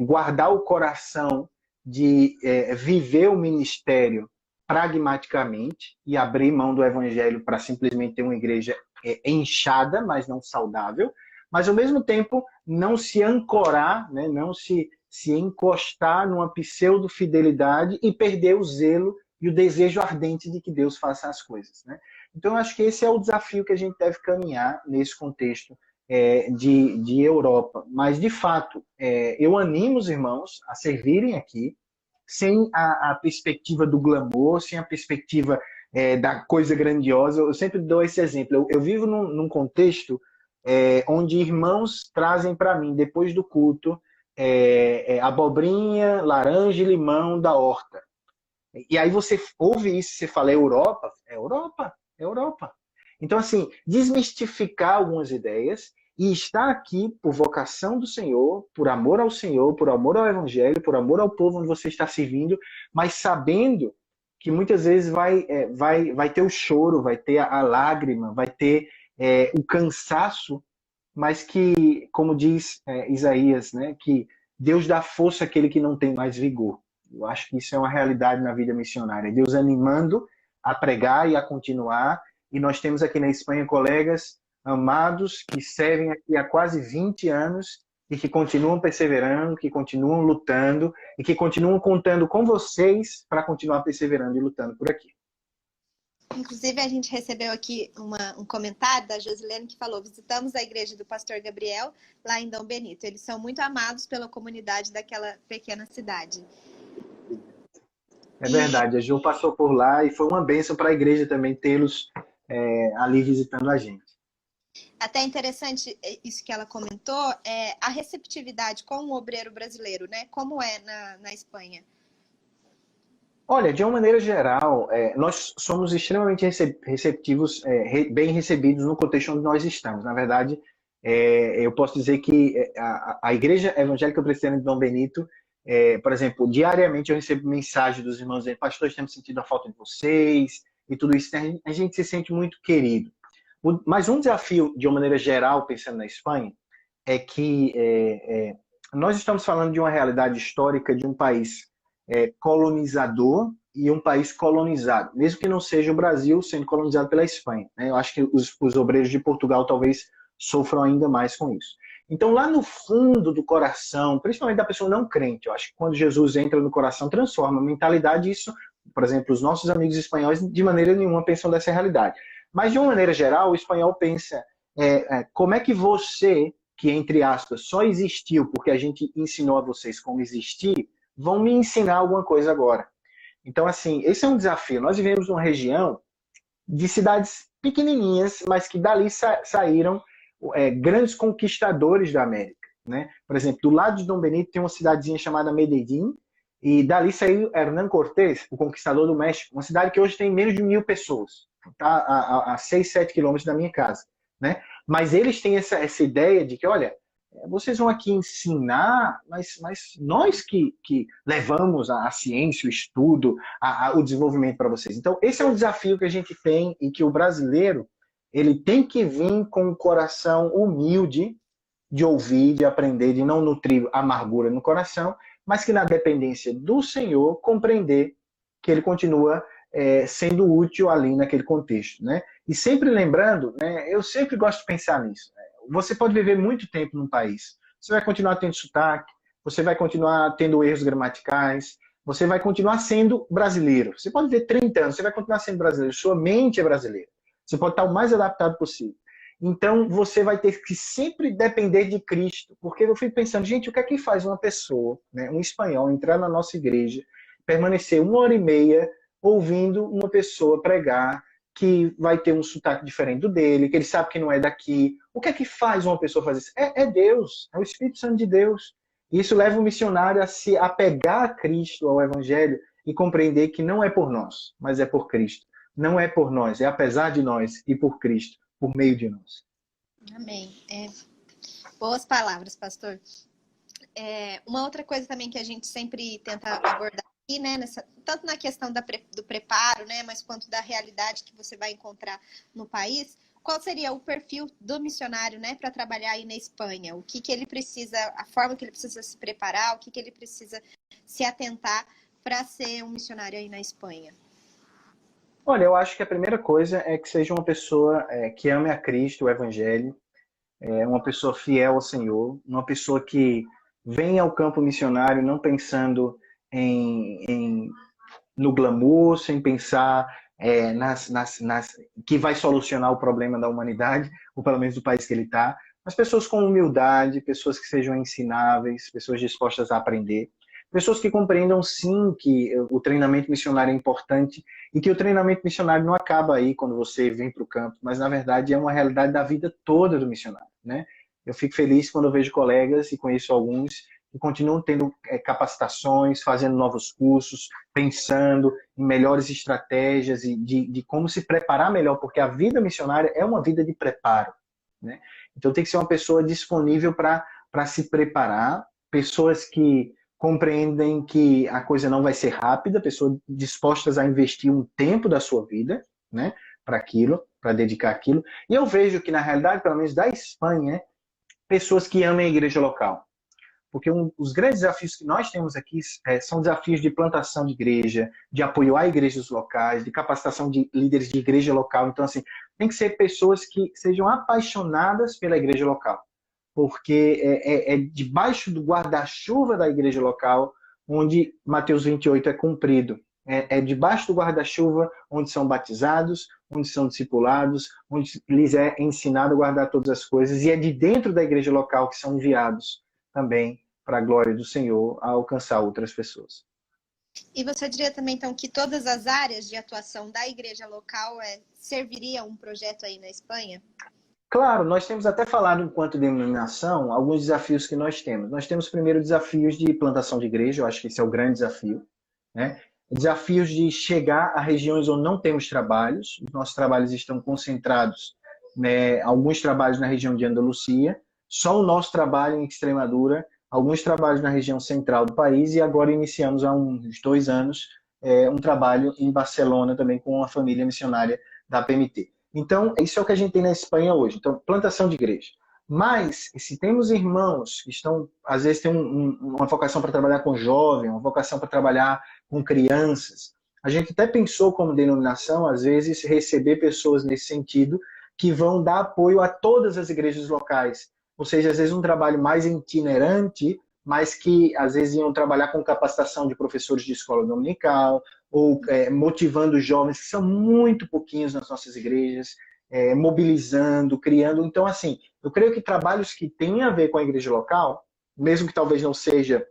guardar o coração de viver o ministério pragmaticamente e abrir mão do evangelho para simplesmente ter uma igreja inchada, mas não saudável, mas ao mesmo tempo não se ancorar, né? Não se encostar numa pseudo-fidelidade e perder o zelo e o desejo ardente de que Deus faça as coisas, né? Então, eu acho que esse é o desafio que a gente deve caminhar nesse contexto de Europa. Mas, de fato, eu animo os irmãos a servirem aqui, sem a perspectiva do glamour, sem a perspectiva da coisa grandiosa. Eu sempre dou esse exemplo. Eu vivo num contexto onde irmãos trazem para mim, depois do culto, abobrinha, laranja e limão da horta. E aí você ouve isso, você fala, Europa? É Europa, é Europa. Então, assim, desmistificar algumas ideias e estar aqui por vocação do Senhor, por amor ao Senhor, por amor ao Evangelho, por amor ao povo onde você está servindo, mas sabendo que muitas vezes vai ter o choro, vai ter a lágrima, vai ter o cansaço, mas que, como diz Isaías, né, que Deus dá força àquele que não tem mais vigor. Eu acho que isso é uma realidade na vida missionária. Deus animando a pregar e a continuar. E nós temos aqui na Espanha colegas amados que servem aqui há quase 20 anos e que continuam perseverando, que continuam lutando e que continuam contando com vocês para continuar perseverando e lutando por aqui. Inclusive, a gente recebeu aqui um comentário da Josilene que falou: visitamos a igreja do pastor Gabriel lá em Dom Benito. Eles são muito amados pela comunidade daquela pequena cidade. É verdade, a Ju passou por lá e foi uma bênção para a igreja também tê-los ali visitando a gente. Até interessante isso que ela comentou, a receptividade com o obreiro brasileiro, né? Como é na Espanha? Olha, de uma maneira geral, nós somos extremamente receptivos, bem recebidos no contexto onde nós estamos. Na verdade, eu posso dizer que a Igreja Evangélica Presbiteriana de Dom Benito, por exemplo, diariamente eu recebo mensagem dos irmãos dizendo: pastor, temos sentido a falta de vocês e tudo isso. A gente se sente muito querido. Mas um desafio, de uma maneira geral, pensando na Espanha, é que nós estamos falando de uma realidade histórica de um país colonizador e um país colonizado, mesmo que não seja o Brasil sendo colonizado pela Espanha, né? Eu acho que os obreiros de Portugal talvez sofram ainda mais com isso. Então, lá no fundo do coração, principalmente da pessoa não crente, eu acho que quando Jesus entra no coração, transforma a mentalidade. Isso, por exemplo, os nossos amigos espanhóis de maneira nenhuma pensam dessa realidade. Mas, de uma maneira geral, o espanhol pensa como é que você, que, entre aspas, só existiu porque a gente ensinou a vocês como existir, vão me ensinar alguma coisa agora. Então, assim, esse é um desafio. Nós vivemos numa região de cidades pequenininhas, mas que dali saíram grandes conquistadores da América, né? Por exemplo, do lado de Dom Benito tem uma cidadezinha chamada Medellín, e dali saiu Hernán Cortés, o conquistador do México, uma cidade que hoje tem menos de 1.000 pessoas, tá? A 6, 7 quilômetros da minha casa, né? Mas eles têm essa ideia de que, olha, vocês vão aqui ensinar, mas nós que levamos a ciência, o estudo, o desenvolvimento para vocês. Então, esse é um desafio que a gente tem e que o brasileiro ele tem que vir com um coração humilde de ouvir, de aprender, de não nutrir amargura no coração, mas que na dependência do Senhor compreender que ele continua sendo útil ali naquele contexto, né? E sempre lembrando, né, eu sempre gosto de pensar nisso, né? Você pode viver muito tempo num país, você vai continuar tendo sotaque, você vai continuar tendo erros gramaticais, você vai continuar sendo brasileiro. Você pode viver 30 anos, você vai continuar sendo brasileiro, sua mente é brasileira. Você pode estar o mais adaptado possível. Então, você vai ter que sempre depender de Cristo, porque eu fico pensando, gente, o que é que faz uma pessoa, né, um espanhol, entrar na nossa igreja, permanecer 1h30 ouvindo uma pessoa pregar, que vai ter um sotaque diferente do dele, que ele sabe que não é daqui. O que é que faz uma pessoa fazer isso? É Deus, é o Espírito Santo de Deus. E isso leva o missionário a se apegar a Cristo, ao Evangelho, e compreender que não é por nós, mas é por Cristo. Não é por nós, é apesar de nós e por Cristo, por meio de nós. Amém. Boas palavras, pastor. Uma outra coisa também que a gente sempre tenta abordar aqui, né, tanto na questão do preparo, né, mas quanto da realidade que você vai encontrar no país, qual seria o perfil do missionário, né, para trabalhar aí na Espanha? O que ele precisa, a forma que ele precisa se preparar, o que ele precisa se atentar para ser um missionário aí na Espanha? Olha, eu acho que a primeira coisa é que seja uma pessoa que ame a Cristo, o Evangelho, uma pessoa fiel ao Senhor, uma pessoa que venha ao campo missionário não pensando no glamour, sem pensar que vai solucionar o problema da humanidade, ou pelo menos do país que ele está, mas pessoas com humildade, pessoas que sejam ensináveis, pessoas dispostas a aprender, pessoas que compreendam sim que o treinamento missionário é importante e que o treinamento missionário não acaba aí quando você vem para o campo, mas na verdade é uma realidade da vida toda do missionário, né? Eu fico feliz quando eu vejo colegas, e conheço alguns, que continuam tendo capacitações, fazendo novos cursos, pensando em melhores estratégias e de como se preparar melhor, porque a vida missionária é uma vida de preparo, né? Então tem que ser uma pessoa disponível para se preparar, pessoas que compreendem que a coisa não vai ser rápida, pessoas dispostas a investir um tempo da sua vida, né, para aquilo, para dedicar aquilo. E eu vejo que, na realidade, pelo menos da Espanha, pessoas que amem a igreja local. Porque os grandes desafios que nós temos aqui são desafios de plantação de igreja, de apoio a igrejas locais, de capacitação de líderes de igreja local. Então, assim, tem que ser pessoas que sejam apaixonadas pela igreja local. Porque é debaixo do guarda-chuva da igreja local onde Mateus 28 é cumprido. É debaixo do guarda-chuva onde são batizados, onde são discipulados, onde lhes é ensinado a guardar todas as coisas. E é de dentro da igreja local que são enviados também para a glória do Senhor a alcançar outras pessoas. E você diria também, então, que todas as áreas de atuação da igreja local serviria um projeto aí na Espanha? Claro, nós temos até falado, enquanto denominação, alguns desafios que nós temos. Nós temos, primeiro, desafios de plantação de igreja, eu acho que esse é o grande desafio, né? Desafios de chegar a regiões onde não temos trabalhos. Os nossos trabalhos estão concentrados, né, alguns trabalhos na região de Andalucia, só o nosso trabalho em Extremadura, alguns trabalhos na região central do país e agora iniciamos há uns 2 anos um trabalho em Barcelona também com uma família missionária da PMT. Então, isso é o que a gente tem na Espanha hoje. Então, plantação de igreja. Mas, se temos irmãos que estão, às vezes, têm uma vocação para trabalhar com jovem, uma vocação para trabalhar com crianças, a gente até pensou como denominação, às vezes, receber pessoas nesse sentido que vão dar apoio a todas as igrejas locais. Ou seja, às vezes um trabalho mais itinerante, mas que às vezes iam trabalhar com capacitação de professores de escola dominical, ou motivando jovens, que são muito pouquinhos nas nossas igrejas, mobilizando, criando. Então, assim, eu creio que trabalhos que têm a ver com a igreja local, mesmo que talvez não seja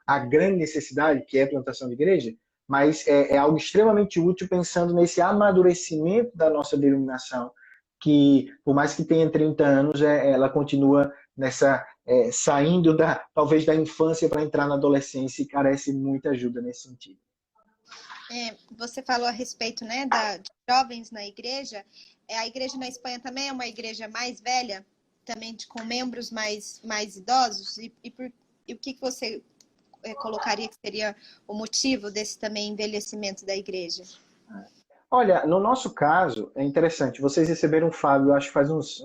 a grande necessidade, que é a plantação de igreja, mas é algo extremamente útil pensando nesse amadurecimento da nossa denominação, que por mais que tenha 30 anos, ela continua saindo talvez da infância para entrar na adolescência e carece de muita ajuda nesse sentido. Você falou a respeito, né, de jovens na igreja. A igreja na Espanha também é uma igreja mais velha, também com membros mais idosos? E o que você colocaria que seria o motivo desse também envelhecimento da igreja? Olha, no nosso caso, é interessante. Vocês receberam o Fábio, acho que faz uns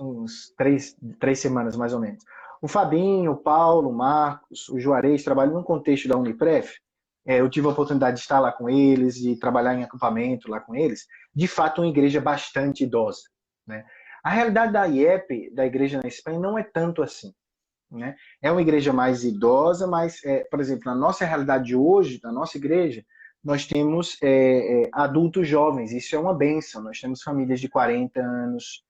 3 semanas, mais ou menos. O Fabinho, o Paulo, o Marcos, o Juarez trabalham num contexto da Unipref. Eu tive a oportunidade de estar lá com eles, de trabalhar em acampamento lá com eles. De fato, uma igreja bastante idosa, né? A realidade da IEP, da igreja na Espanha, não é tanto assim, né? É uma igreja mais idosa, mas, por exemplo, na nossa realidade de hoje, na nossa igreja, nós temos adultos jovens, isso é uma bênção. Nós temos famílias de 40 anos,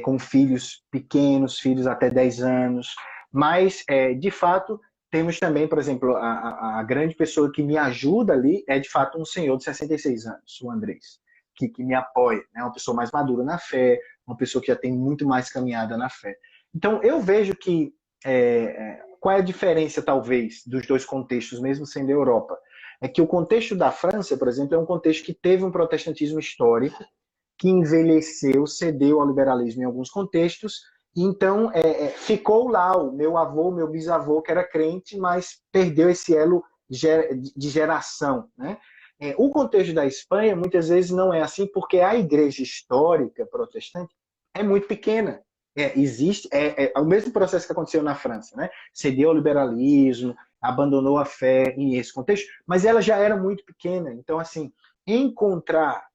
com filhos pequenos, filhos até 10 anos, mas, de fato, temos também, por exemplo, a grande pessoa que me ajuda ali é, de fato, um senhor de 66 anos, o Andrés, que me apoia, né? Uma pessoa mais madura na fé, uma pessoa que já tem muito mais caminhada na fé. Então, eu vejo que, qual é a diferença, talvez, dos dois contextos, mesmo sendo a Europa? É que o contexto da França, por exemplo, é um contexto que teve um protestantismo histórico, que envelheceu, cedeu ao liberalismo em alguns contextos, e então ficou lá o meu avô, meu bisavô, que era crente, mas perdeu esse elo de geração, né? O contexto da Espanha, muitas vezes, não é assim, porque a igreja histórica protestante é muito pequena. Existe o mesmo processo que aconteceu na França, né? Cedeu ao liberalismo, abandonou a fé em esse contexto, mas ela já era muito pequena. Então, assim, encontrar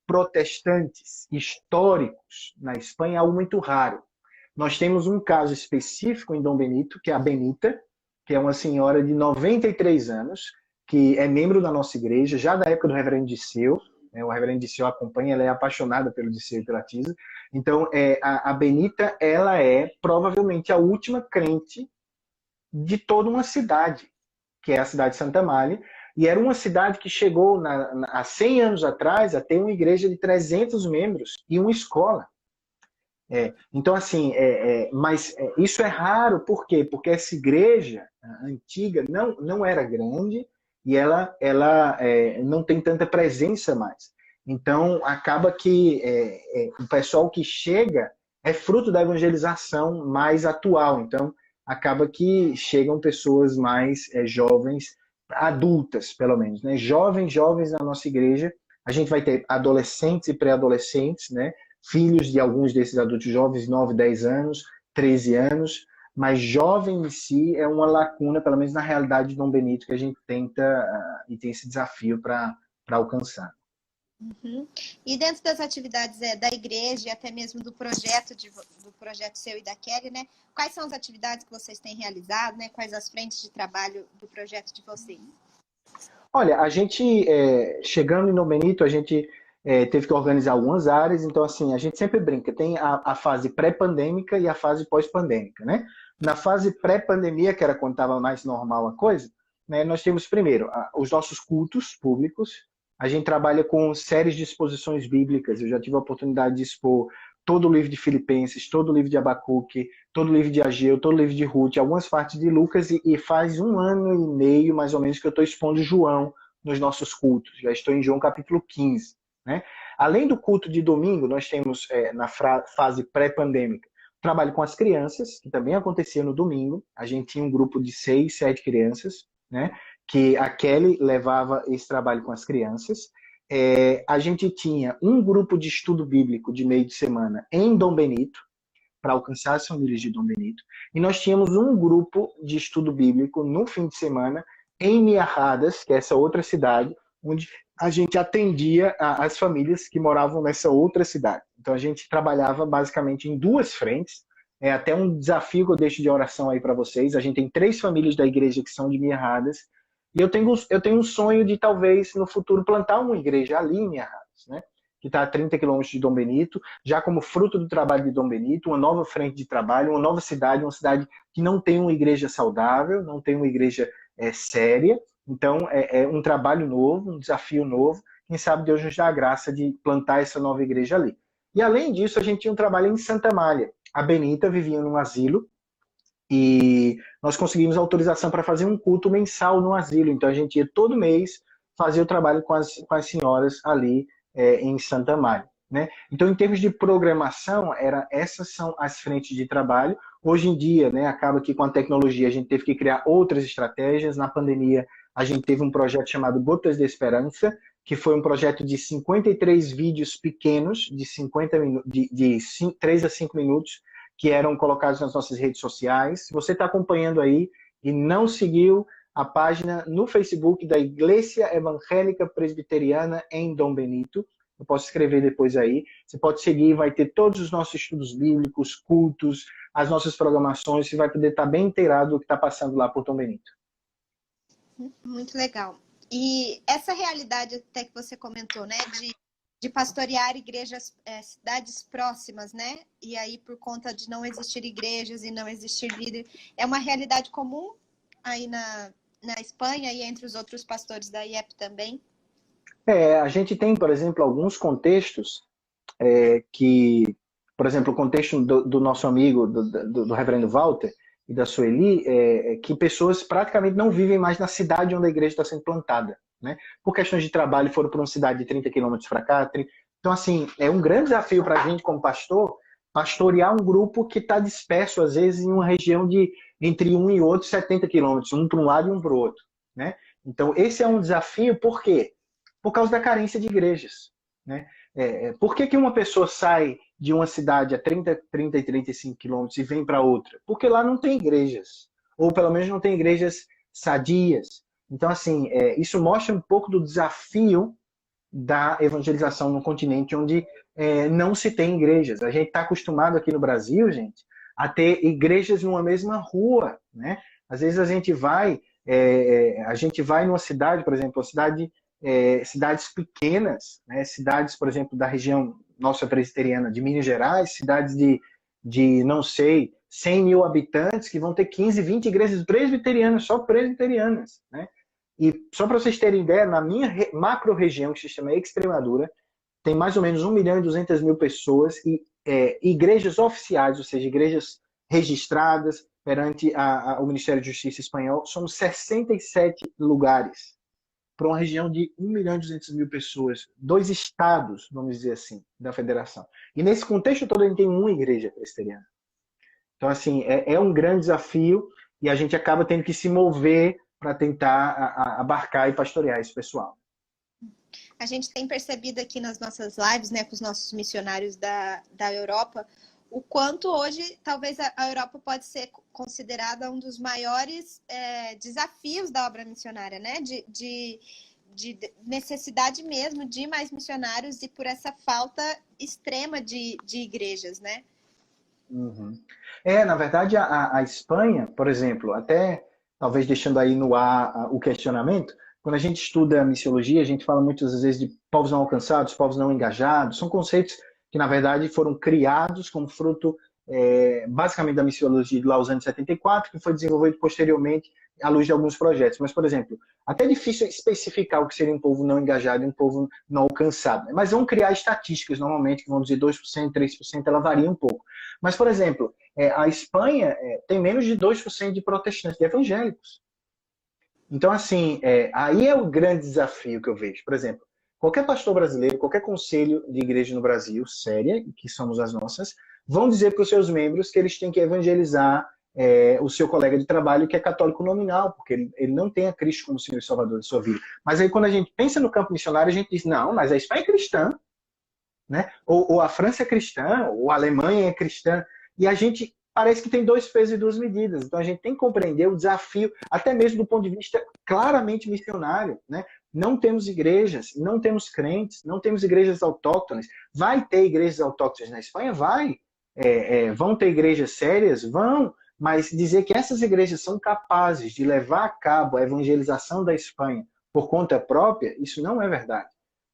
protestantes históricos na Espanha é algo muito raro. Nós temos um caso específico em Dom Benito, que é a Benita, que é uma senhora de 93 anos, que é membro da nossa igreja, já da época do reverendo Disseu. O reverendo Disseu acompanha, ela é apaixonada pelo Disseu e pela Tisa. Então, a Benita, ela é provavelmente a última crente de toda uma cidade, que é a cidade de Santa Amália, e era uma cidade que chegou há 100 anos atrás a ter uma igreja de 300 membros e uma escola. Então, assim, mas isso é raro, por quê? Porque essa igreja antiga não era grande e ela não tem tanta presença mais. Então, acaba que o pessoal que chega é fruto da evangelização mais atual. Então, acaba que chegam pessoas mais jovens, adultas, pelo menos, né? Jovens na nossa igreja. A gente vai ter adolescentes e pré-adolescentes, né? Filhos de alguns desses adultos jovens, 9, 10 anos, 13 anos, mas jovem em si é uma lacuna, pelo menos na realidade de Dom Benito, que a gente tenta e tem esse desafio para alcançar. Uhum. E dentro das atividades da igreja e até mesmo do projeto seu e da Kelly, né? Quais são as atividades que vocês têm realizado, né? Quais as frentes de trabalho do projeto de vocês? Olha, a gente, chegando em Dom Benito, a gente teve que organizar algumas áreas, então assim, a gente sempre brinca, tem a fase pré-pandêmica e a fase pós-pandêmica, né? Na fase pré-pandemia, que era quando estava mais normal a coisa, né, nós temos primeiro os nossos cultos públicos. A gente trabalha com séries de exposições bíblicas. Eu já tive a oportunidade de expor todo o livro de Filipenses, todo o livro de Abacuque, todo o livro de Ageu, todo o livro de Ruth, algumas partes de Lucas, e faz 1 ano e meio, mais ou menos, que eu estou expondo João nos nossos cultos. Já estou em João capítulo 15. Né? Além do culto de domingo, nós temos, na fase pré-pandêmica, trabalho com as crianças, que também acontecia no domingo. A gente tinha um grupo de 6, 7 crianças, né? Que a Kelly levava esse trabalho com as crianças. A gente tinha um grupo de estudo bíblico de meio de semana em Dom Benito, para alcançar as famílias de Dom Benito. E nós tínhamos um grupo de estudo bíblico no fim de semana em Miajadas, que é essa outra cidade, onde a gente atendia as famílias que moravam nessa outra cidade. Então a gente trabalhava basicamente em 2 frentes. É até um desafio que eu deixo de oração aí para vocês. A gente tem 3 famílias da igreja que são de Miajadas. E eu tenho um sonho de, talvez, no futuro, plantar uma igreja ali em Miajadas, né? Que está a 30 quilômetros de Dom Benito, já como fruto do trabalho de Dom Benito, uma nova frente de trabalho, uma nova cidade, uma cidade que não tem uma igreja saudável, não tem uma igreja séria. Então, é um trabalho novo, um desafio novo. Quem sabe Deus nos dá a graça de plantar essa nova igreja ali. E, além disso, a gente tinha um trabalho em Santa Amália. A Benita vivia num asilo, e nós conseguimos autorização para fazer um culto mensal no asilo. Então a gente ia todo mês fazer o trabalho com as senhoras ali em Santa Amália. Né? Então, em termos de programação, essas são as frentes de trabalho. Hoje em dia, né, acaba que com a tecnologia a gente teve que criar outras estratégias. Na pandemia, a gente teve um projeto chamado Gotas de Esperança, que foi um projeto de 53 vídeos pequenos, de 3 a 5 minutos, que eram colocados nas nossas redes sociais. Se você está acompanhando aí e não seguiu a página no Facebook da Igreja Evangélica Presbiteriana em Dom Benito, eu posso escrever depois aí. Você pode seguir, vai ter todos os nossos estudos bíblicos, cultos, as nossas programações, você vai poder estar bem inteirado do que está passando lá por Dom Benito. Muito legal. E essa realidade até que você comentou, né, de pastorear igrejas, cidades próximas, né? E aí, por conta de não existir igrejas e não existir líder, é uma realidade comum aí na Espanha e entre os outros pastores da IEP também? A gente tem, por exemplo, alguns contextos que, por exemplo, o contexto do nosso amigo, do reverendo Walter e da Sueli, que pessoas praticamente não vivem mais na cidade onde a igreja está sendo plantada. Né? Por questões de trabalho, foram para uma cidade de 30 quilômetros para cá. Então, assim, é um grande desafio para a gente, como pastor, pastorear um grupo que está disperso, às vezes, em uma região de entre um e outro 70 quilômetros, um para um lado e um para o outro. Né? Então, esse é um desafio, por quê? Por causa da carência de igrejas. Né? Por que uma pessoa sai de uma cidade a 30 e 35 quilômetros e vem para outra? Porque lá não tem igrejas. Ou, pelo menos, não tem igrejas sadias. Então, assim, isso mostra um pouco do desafio da evangelização no continente onde não se tem igrejas. A gente está acostumado aqui no Brasil, gente, a ter igrejas numa mesma rua, né? Às vezes a gente vai numa cidade, por exemplo, cidades pequenas, né? Cidades, por exemplo, da região nossa presbiteriana de Minas Gerais, cidades de não sei, 100 mil habitantes, que vão ter 15, 20 igrejas presbiterianas, só presbiterianas, né? E só para vocês terem ideia, na minha macro-região, que se chama Extremadura, tem mais ou menos 1.200.000 pessoas e igrejas oficiais, ou seja, igrejas registradas perante o Ministério da Justiça espanhol, somos 67 lugares para uma região de 1.200.000 pessoas, 2 estados, vamos dizer assim, da federação. E nesse contexto todo a gente tem uma igreja presbiteriana. Então, assim, é um grande desafio e a gente acaba tendo que se mover para tentar abarcar e pastorear esse pessoal. A gente tem percebido aqui nas nossas lives, né, com os nossos missionários da Europa, o quanto hoje talvez a Europa pode ser considerada um dos maiores desafios da obra missionária, né? De necessidade mesmo de mais missionários e por essa falta extrema de igrejas, né? Uhum. Na verdade, a Espanha, por exemplo, até talvez deixando aí no ar o questionamento, quando a gente estuda a missiologia, a gente fala muitas vezes de povos não alcançados, povos não engajados, são conceitos que, na verdade, foram criados como fruto, basicamente, da missiologia de Lausanne de 74, que foi desenvolvido posteriormente à luz de alguns projetos. Mas, por exemplo, até é difícil especificar o que seria um povo não engajado e um povo não alcançado, né? Mas vão criar estatísticas, normalmente, que vão dizer 2%, 3%, ela varia um pouco. Mas, por exemplo, a Espanha tem menos de 2% de protestantes, de evangélicos. Então, assim, aí é o grande desafio que eu vejo. Por exemplo, qualquer pastor brasileiro, qualquer conselho de igreja no Brasil, séria, que somos as nossas, vão dizer para os seus membros que eles têm que evangelizar o seu colega de trabalho que é católico nominal, porque ele não tem a Cristo como Senhor e Salvador de sua vida. Mas aí, quando a gente pensa no campo missionário, a gente diz, não, mas a Espanha é cristã, né? Ou a França é cristã, ou a Alemanha é cristã, e a gente parece que tem dois pesos e duas medidas. Então a gente tem que compreender o desafio, até mesmo do ponto de vista claramente missionário, né? Não temos igrejas, não temos crentes, não temos igrejas autóctones. Vai ter igrejas autóctones na Espanha? Vai. Vão ter igrejas sérias? Vão. Mas dizer que essas igrejas são capazes de levar a cabo a evangelização da Espanha por conta própria, isso não é verdade.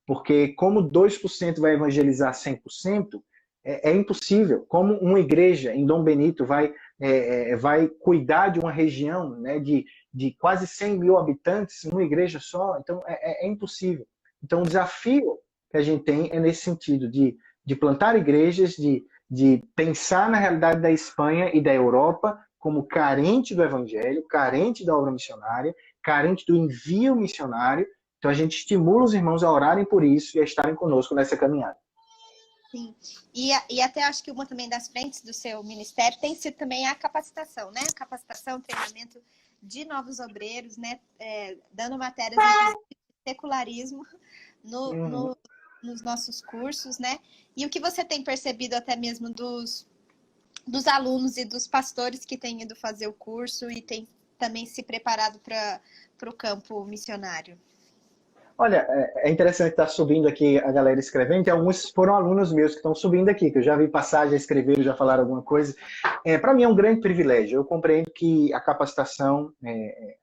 Porque como 2% vai evangelizar 100%, é impossível. Como uma igreja em Dom Benito vai cuidar de uma região, né, de quase 100 mil habitantes, uma igreja só, então é impossível. Então o desafio que a gente tem é nesse sentido, de plantar igrejas, de pensar na realidade da Espanha e da Europa como carente do evangelho, carente da obra missionária, carente do envio missionário. Então a gente estimula os irmãos a orarem por isso e a estarem conosco nessa caminhada. Sim, e até acho que uma também das frentes do seu ministério tem sido também a capacitação, né? Capacitação, treinamento de novos obreiros, né? Dando matérias de secularismo nos nossos cursos, né? E o que você tem percebido até mesmo dos alunos e dos pastores que têm ido fazer o curso e têm também se preparado para o campo missionário? Olha, é interessante estar subindo aqui a galera escrevendo, que alguns foram alunos meus que estão subindo aqui, que eu já vi passar, já escreveram, já falaram alguma coisa. Para mim é um grande privilégio. Eu compreendo que a capacitação,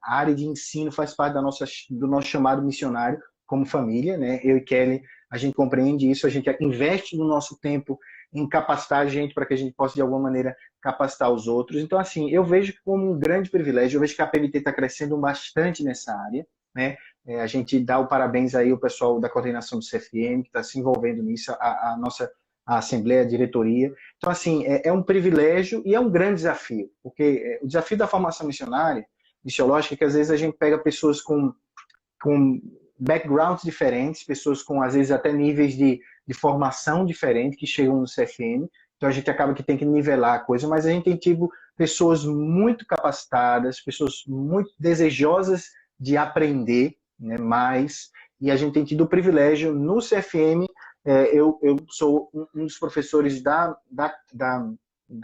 a área de ensino faz parte do nosso chamado missionário como família, né? Eu e Kelly, a gente compreende isso, a gente investe no nosso tempo em capacitar a gente para que a gente possa, de alguma maneira, capacitar os outros. Então, assim, eu vejo como um grande privilégio, eu vejo que a PMT está crescendo bastante nessa área, né? A gente dá o parabéns aí ao pessoal da coordenação do CFM, que está se envolvendo nisso, a nossa Assembleia, a diretoria. Então, assim, é um privilégio e é um grande desafio, porque o desafio da formação missionária, missiológica, é que às vezes a gente pega pessoas com backgrounds diferentes, pessoas com, às vezes, até níveis de formação diferente que chegam no CFM. Então, a gente acaba que tem que nivelar a coisa, mas a gente tem tido pessoas muito capacitadas, pessoas muito desejosas de aprender, né, mais, e a gente tem tido o privilégio no CFM, eu sou um dos professores da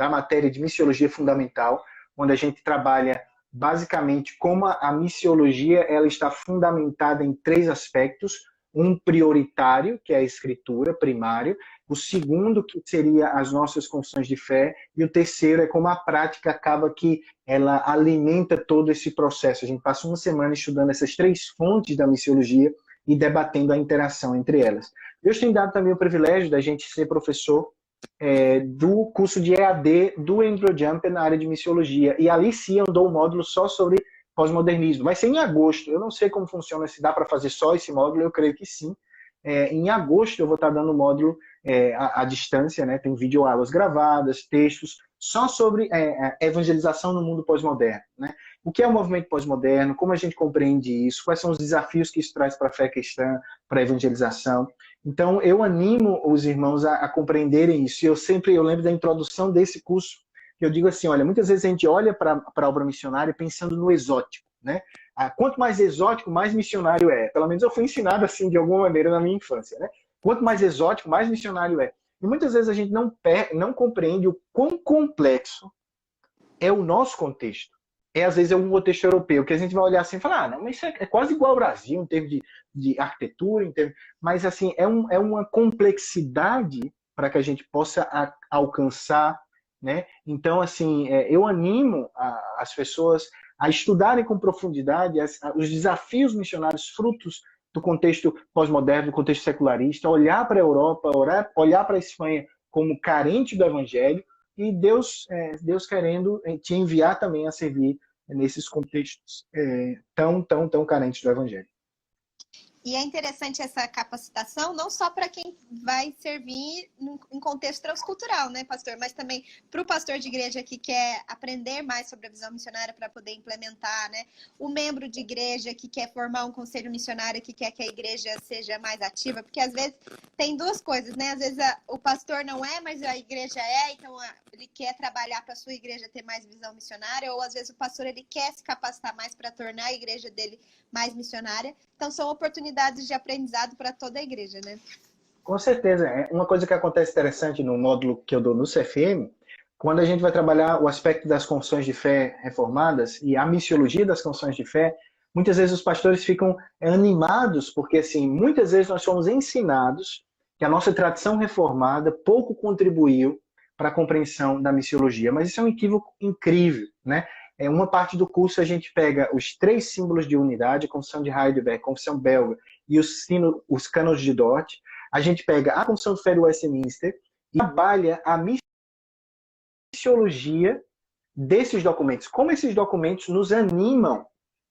matéria de missiologia fundamental, onde a gente trabalha basicamente como a missiologia ela está fundamentada em 3 aspectos: um prioritário, que é a escritura, primário; o segundo, que seria as nossas confissões de fé; e o terceiro é como a prática acaba que ela alimenta todo esse processo. A gente passa uma semana estudando essas 3 fontes da missiologia e debatendo a interação entre elas. Deus tem dado também o privilégio da gente ser professor do curso de EAD do Andrew Jumper na área de missiologia. E ali sim eu dou um módulo só sobre pós-modernismo. Vai ser em agosto. Eu não sei como funciona, se dá para fazer só esse módulo, eu creio que sim. Em agosto eu vou estar dando o módulo à distância, né? Tem videoaulas gravadas, textos, só sobre evangelização no mundo pós-moderno, né? O que é o movimento pós-moderno, como a gente compreende isso, quais são os desafios que isso traz para a fé cristã, para a evangelização. Então, eu animo os irmãos a compreenderem isso. Eu lembro da introdução desse curso, que eu digo assim, olha, muitas vezes a gente olha para a obra missionária pensando no exótico, né? Quanto mais exótico, mais missionário é. Pelo menos eu fui ensinado assim, de alguma maneira, na minha infância, né? Quanto mais exótico, mais missionário é. E muitas vezes a gente não compreende o quão complexo é o nosso contexto. Às vezes, é um contexto europeu, que a gente vai olhar assim e falar, não, mas isso é quase igual ao Brasil, em termos de arquitetura, mas assim, é uma complexidade para que a gente possa alcançar, né? Então, assim, eu animo as pessoas a estudarem com profundidade os desafios missionários frutos do contexto pós-moderno, do contexto secularista, olhar para a Europa, olhar para a Espanha como carente do Evangelho, e Deus querendo te enviar também a servir nesses contextos tão carentes do Evangelho. E é interessante essa capacitação, não só para quem vai servir em contexto transcultural, né, pastor? Mas também para o pastor de igreja que quer aprender mais sobre a visão missionária para poder implementar, né? O membro de igreja que quer formar um conselho missionário, que quer que a igreja seja mais ativa, porque às vezes tem duas coisas, né? Às vezes o pastor não é, mas a igreja é, então ele quer trabalhar para a sua igreja ter mais visão missionária, ou às vezes o pastor ele quer se capacitar mais para tornar a igreja dele mais missionária. Então são oportunidades de aprendizado para toda a igreja, né? Com certeza. Uma coisa que acontece interessante no módulo que eu dou no CFM, quando a gente vai trabalhar o aspecto das confissões de fé reformadas e a missiologia das confissões de fé, muitas vezes os pastores ficam animados, porque assim, muitas vezes nós somos ensinados que a nossa tradição reformada pouco contribuiu para a compreensão da missiologia, mas isso é um equívoco incrível, né? Uma parte do curso a gente pega os 3 símbolos de unidade, a Confissão de Heidelberg, a Confissão Belga e os cânones de Dort. A gente pega a Confissão de Fé de Westminster e trabalha a missiologia desses documentos. Como esses documentos nos animam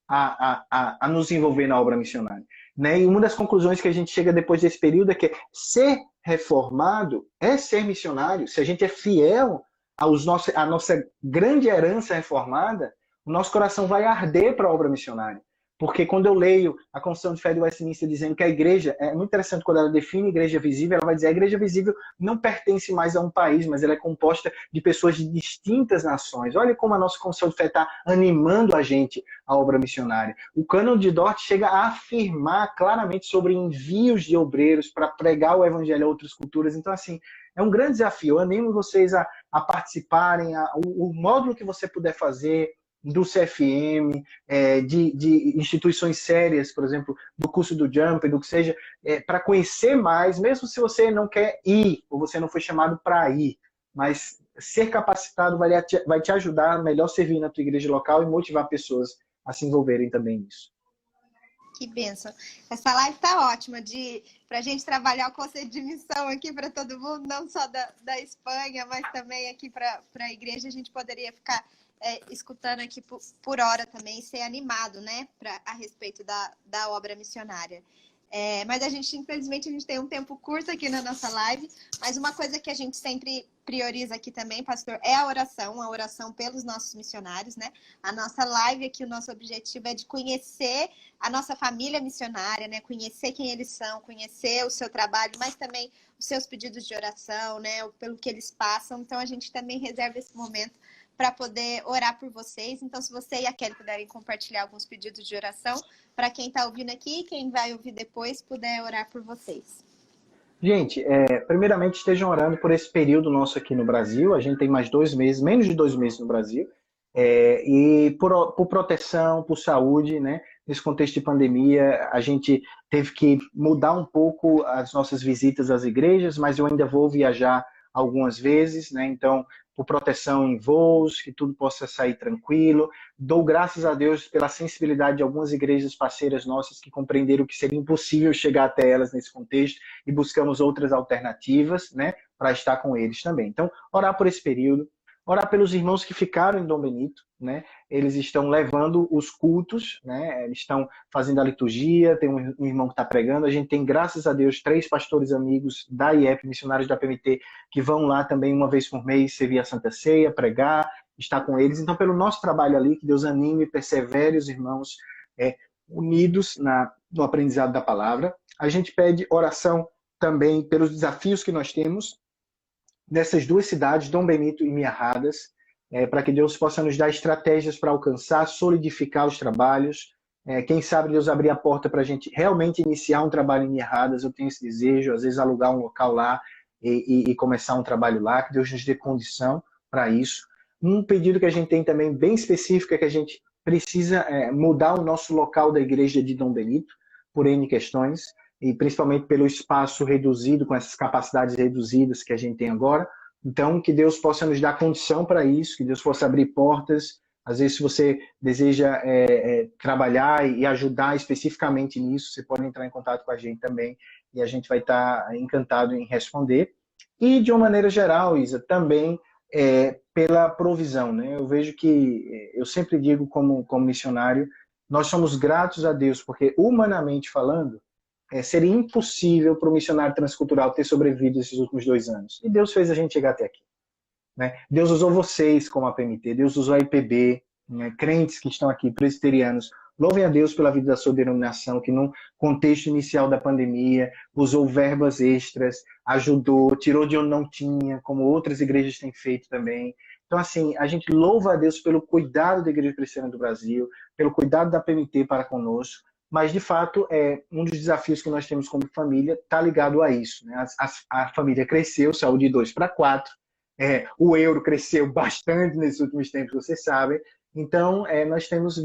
a nos envolver na obra missionária. Né? E uma das conclusões que a gente chega depois desse período é que ser reformado é ser missionário. Se a gente é fiel à nossa grande herança reformada, o nosso coração vai arder para a obra missionária. Porque quando eu leio a Confissão de Fé de Westminster dizendo que a igreja, é muito interessante quando ela define igreja visível, ela vai dizer que a igreja visível não pertence mais a um país, mas ela é composta de pessoas de distintas nações. Olha como a nossa Confissão de Fé está animando a gente à obra missionária. O Cânon de Dort chega a afirmar claramente sobre envios de obreiros para pregar o evangelho a outras culturas. Então, assim, é um grande desafio. Eu animo vocês a participarem, o módulo que você puder fazer, do CFM, de instituições sérias, por exemplo, do curso do Jump, do que seja, para conhecer mais, mesmo se você não quer ir, ou você não foi chamado para ir, mas ser capacitado vai te ajudar a melhor servir na tua igreja local e motivar pessoas a se envolverem também nisso. Que bênção. Essa live tá ótima para a gente trabalhar o conceito de missão aqui para todo mundo, não só da Espanha, mas também aqui para a igreja. A gente poderia ficar escutando aqui por hora também, ser animado, né, a respeito da obra missionária. Mas infelizmente, a gente tem um tempo curto aqui na nossa live, mas uma coisa que a gente sempre prioriza aqui também, pastor, é a oração pelos nossos missionários, né? A nossa live aqui, o nosso objetivo é de conhecer a nossa família missionária, né? Conhecer quem eles são, conhecer o seu trabalho, mas também os seus pedidos de oração, né? Pelo que eles passam. Então, a gente também reserva esse momento para poder orar por vocês. Então, se você e a Kelly puderem compartilhar alguns pedidos de oração, para quem está ouvindo aqui, quem vai ouvir depois, puder orar por vocês. Gente, primeiramente estejam orando por esse período nosso aqui no Brasil. A gente tem mais 2 meses, menos de 2 meses no Brasil. E por proteção, por saúde, né? Nesse contexto de pandemia, a gente teve que mudar um pouco as nossas visitas às igrejas, mas eu ainda vou viajar algumas vezes, né? Então, por proteção em voos, que tudo possa sair tranquilo. Dou graças a Deus pela sensibilidade de algumas igrejas parceiras nossas que compreenderam que seria impossível chegar até elas nesse contexto e buscamos outras alternativas, né, para estar com eles também. Então, orar por esse período, orar pelos irmãos que ficaram em Dom Benito, né? Eles estão levando os cultos, né? Eles estão fazendo a liturgia, tem um irmão que está pregando. A gente tem, graças a Deus, 3 pastores amigos da IEP, missionários da PMT, que vão lá também uma vez por mês servir a Santa Ceia, pregar, estar com eles. Então, pelo nosso trabalho ali, que Deus anime e persevere os irmãos unidos no aprendizado da palavra. A gente pede oração também pelos desafios que nós temos nessas 2 cidades, Dom Benito e Miajadas, para que Deus possa nos dar estratégias para alcançar, solidificar os trabalhos. Quem sabe Deus abrir a porta para a gente realmente iniciar um trabalho em Miajadas. Eu tenho esse desejo, às vezes alugar um local lá e começar um trabalho lá, que Deus nos dê condição para isso. Um pedido que a gente tem também bem específico é que a gente precisa mudar o nosso local da igreja de Dom Benito, por N questões, e principalmente pelo espaço reduzido, com essas capacidades reduzidas que a gente tem agora. Então, que Deus possa nos dar condição para isso, que Deus possa abrir portas. Às vezes, se você deseja trabalhar e ajudar especificamente nisso, você pode entrar em contato com a gente também, e a gente vai estar encantado em responder. E, de uma maneira geral, Isa, também pela provisão, né? Eu vejo que, eu sempre digo como missionário, nós somos gratos a Deus, porque, humanamente falando, seria impossível para o missionário transcultural ter sobrevivido esses últimos 2 anos. E Deus fez a gente chegar até aqui. Né? Deus usou vocês como a PMT, Deus usou a IPB, né? Crentes que estão aqui, presbiterianos. Louvem a Deus pela vida da sua denominação, que no contexto inicial da pandemia usou verbas extras, ajudou, tirou de onde não tinha, como outras igrejas têm feito também. Então, assim, a gente louva a Deus pelo cuidado da Igreja Cristiana do Brasil, pelo cuidado da PMT para conosco, mas, de fato, um dos desafios que nós temos como família está ligado a isso. Né? A família cresceu, saiu de 2 para 4, o euro cresceu bastante nesses últimos tempos, vocês sabem. Então, nós temos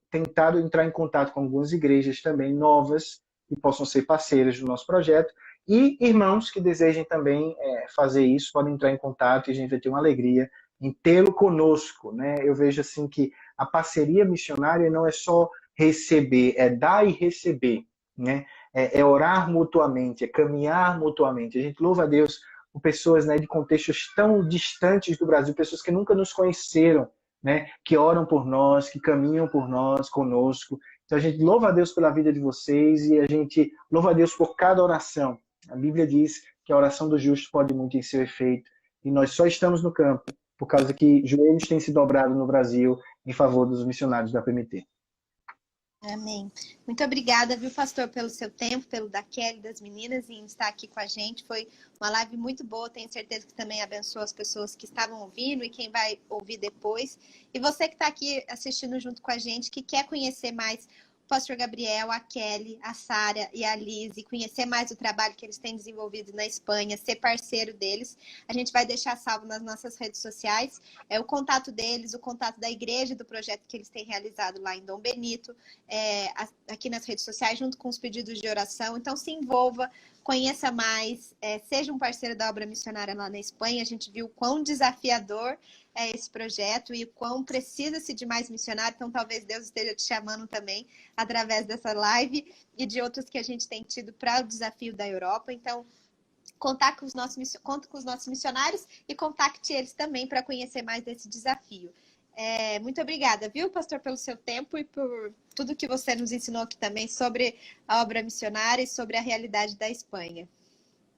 tentado entrar em contato com algumas igrejas também novas, que possam ser parceiras do nosso projeto, e irmãos que desejem também fazer isso, podem entrar em contato e a gente vai ter uma alegria em tê-lo conosco. Né? Eu vejo assim que a parceria missionária não é só receber, é dar e receber, né? É orar mutuamente, é caminhar mutuamente. A gente louva a Deus por pessoas, né, de contextos tão distantes do Brasil, pessoas que nunca nos conheceram, né, que oram por nós, que caminham por nós, conosco. Então a gente louva a Deus pela vida de vocês e a gente louva a Deus por cada oração. A Bíblia diz que a oração do justo pode muito em seu efeito e nós só estamos no campo por causa que joelhos têm se dobrado no Brasil em favor dos missionários da PMT. Amém. Muito obrigada, viu, pastor, pelo seu tempo, pelo da Kelly, das meninas, em estar aqui com a gente. Foi uma live muito boa, tenho certeza que também abençoou as pessoas que estavam ouvindo e quem vai ouvir depois. E você que está aqui assistindo junto com a gente, que quer conhecer mais o pastor Gabriel, a Kelly, a Sara e a Liz, e conhecer mais o trabalho que eles têm desenvolvido na Espanha, ser parceiro deles, a gente vai deixar salvo nas nossas redes sociais o contato deles, o contato da igreja, do projeto que eles têm realizado lá em Dom Benito, aqui nas redes sociais, junto com os pedidos de oração. Então, se envolva, conheça mais, seja um parceiro da obra missionária lá na Espanha. A gente viu o quão desafiador é esse projeto e o quão precisa-se de mais missionário. Então, talvez Deus esteja te chamando também através dessa live e de outras que a gente tem tido para o desafio da Europa. Então, conte com os nossos missionários e contacte eles também para conhecer mais desse desafio. Muito obrigada, viu, pastor, pelo seu tempo e por tudo que você nos ensinou aqui também sobre a obra missionária e sobre a realidade da Espanha.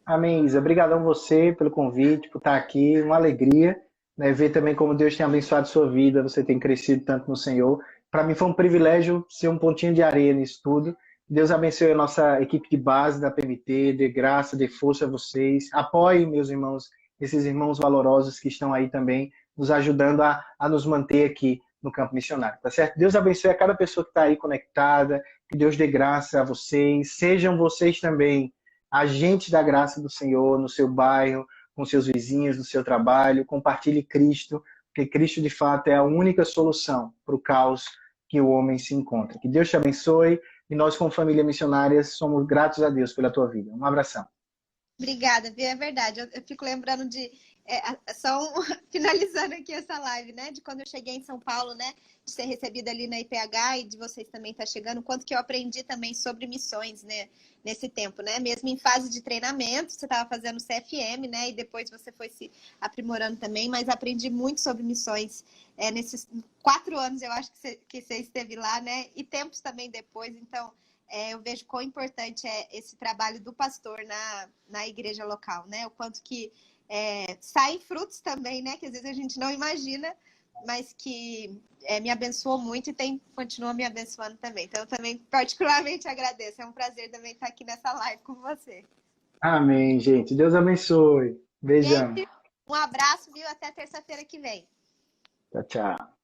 Amém, Isa. Obrigadão a você pelo convite, por estar aqui. Uma alegria, né, ver também como Deus tem abençoado sua vida, você tem crescido tanto no Senhor. Para mim foi um privilégio ser um pontinho de areia nisso tudo. Deus abençoe a nossa equipe de base da PMT, dê graça, dê força a vocês. Apoiem, meus irmãos, esses irmãos valorosos que estão aí também, nos ajudando a nos manter aqui no campo missionário, tá certo? Deus abençoe a cada pessoa que está aí conectada, que Deus dê graça a vocês, sejam vocês também agentes da graça do Senhor no seu bairro, com seus vizinhos, no seu trabalho, compartilhe Cristo, porque Cristo de fato é a única solução para o caos que o homem se encontra. Que Deus te abençoe e nós, como família missionária, somos gratos a Deus pela tua vida. Um abração. Obrigada, Bia, é verdade. Eu fico lembrando de, finalizando aqui essa live, né? De quando eu cheguei em São Paulo, né? De ser recebida ali na IPH e de vocês também estar chegando. Quanto que eu aprendi também sobre missões, né? Nesse tempo, né? Mesmo em fase de treinamento, você estava fazendo CFM, né? E depois você foi se aprimorando também, mas aprendi muito sobre missões nesses 4 anos, eu acho que você esteve lá, né? E tempos também depois, então... eu vejo quão importante é esse trabalho do pastor na igreja local, né? O quanto que saem frutos também, né? Que às vezes a gente não imagina, mas que me abençoou muito e continua me abençoando também. Então, eu também particularmente agradeço. É um prazer também estar aqui nessa live com você. Amém, gente. Deus abençoe. Beijão. Gente, um abraço, viu? Até terça-feira que vem. Tchau, tchau.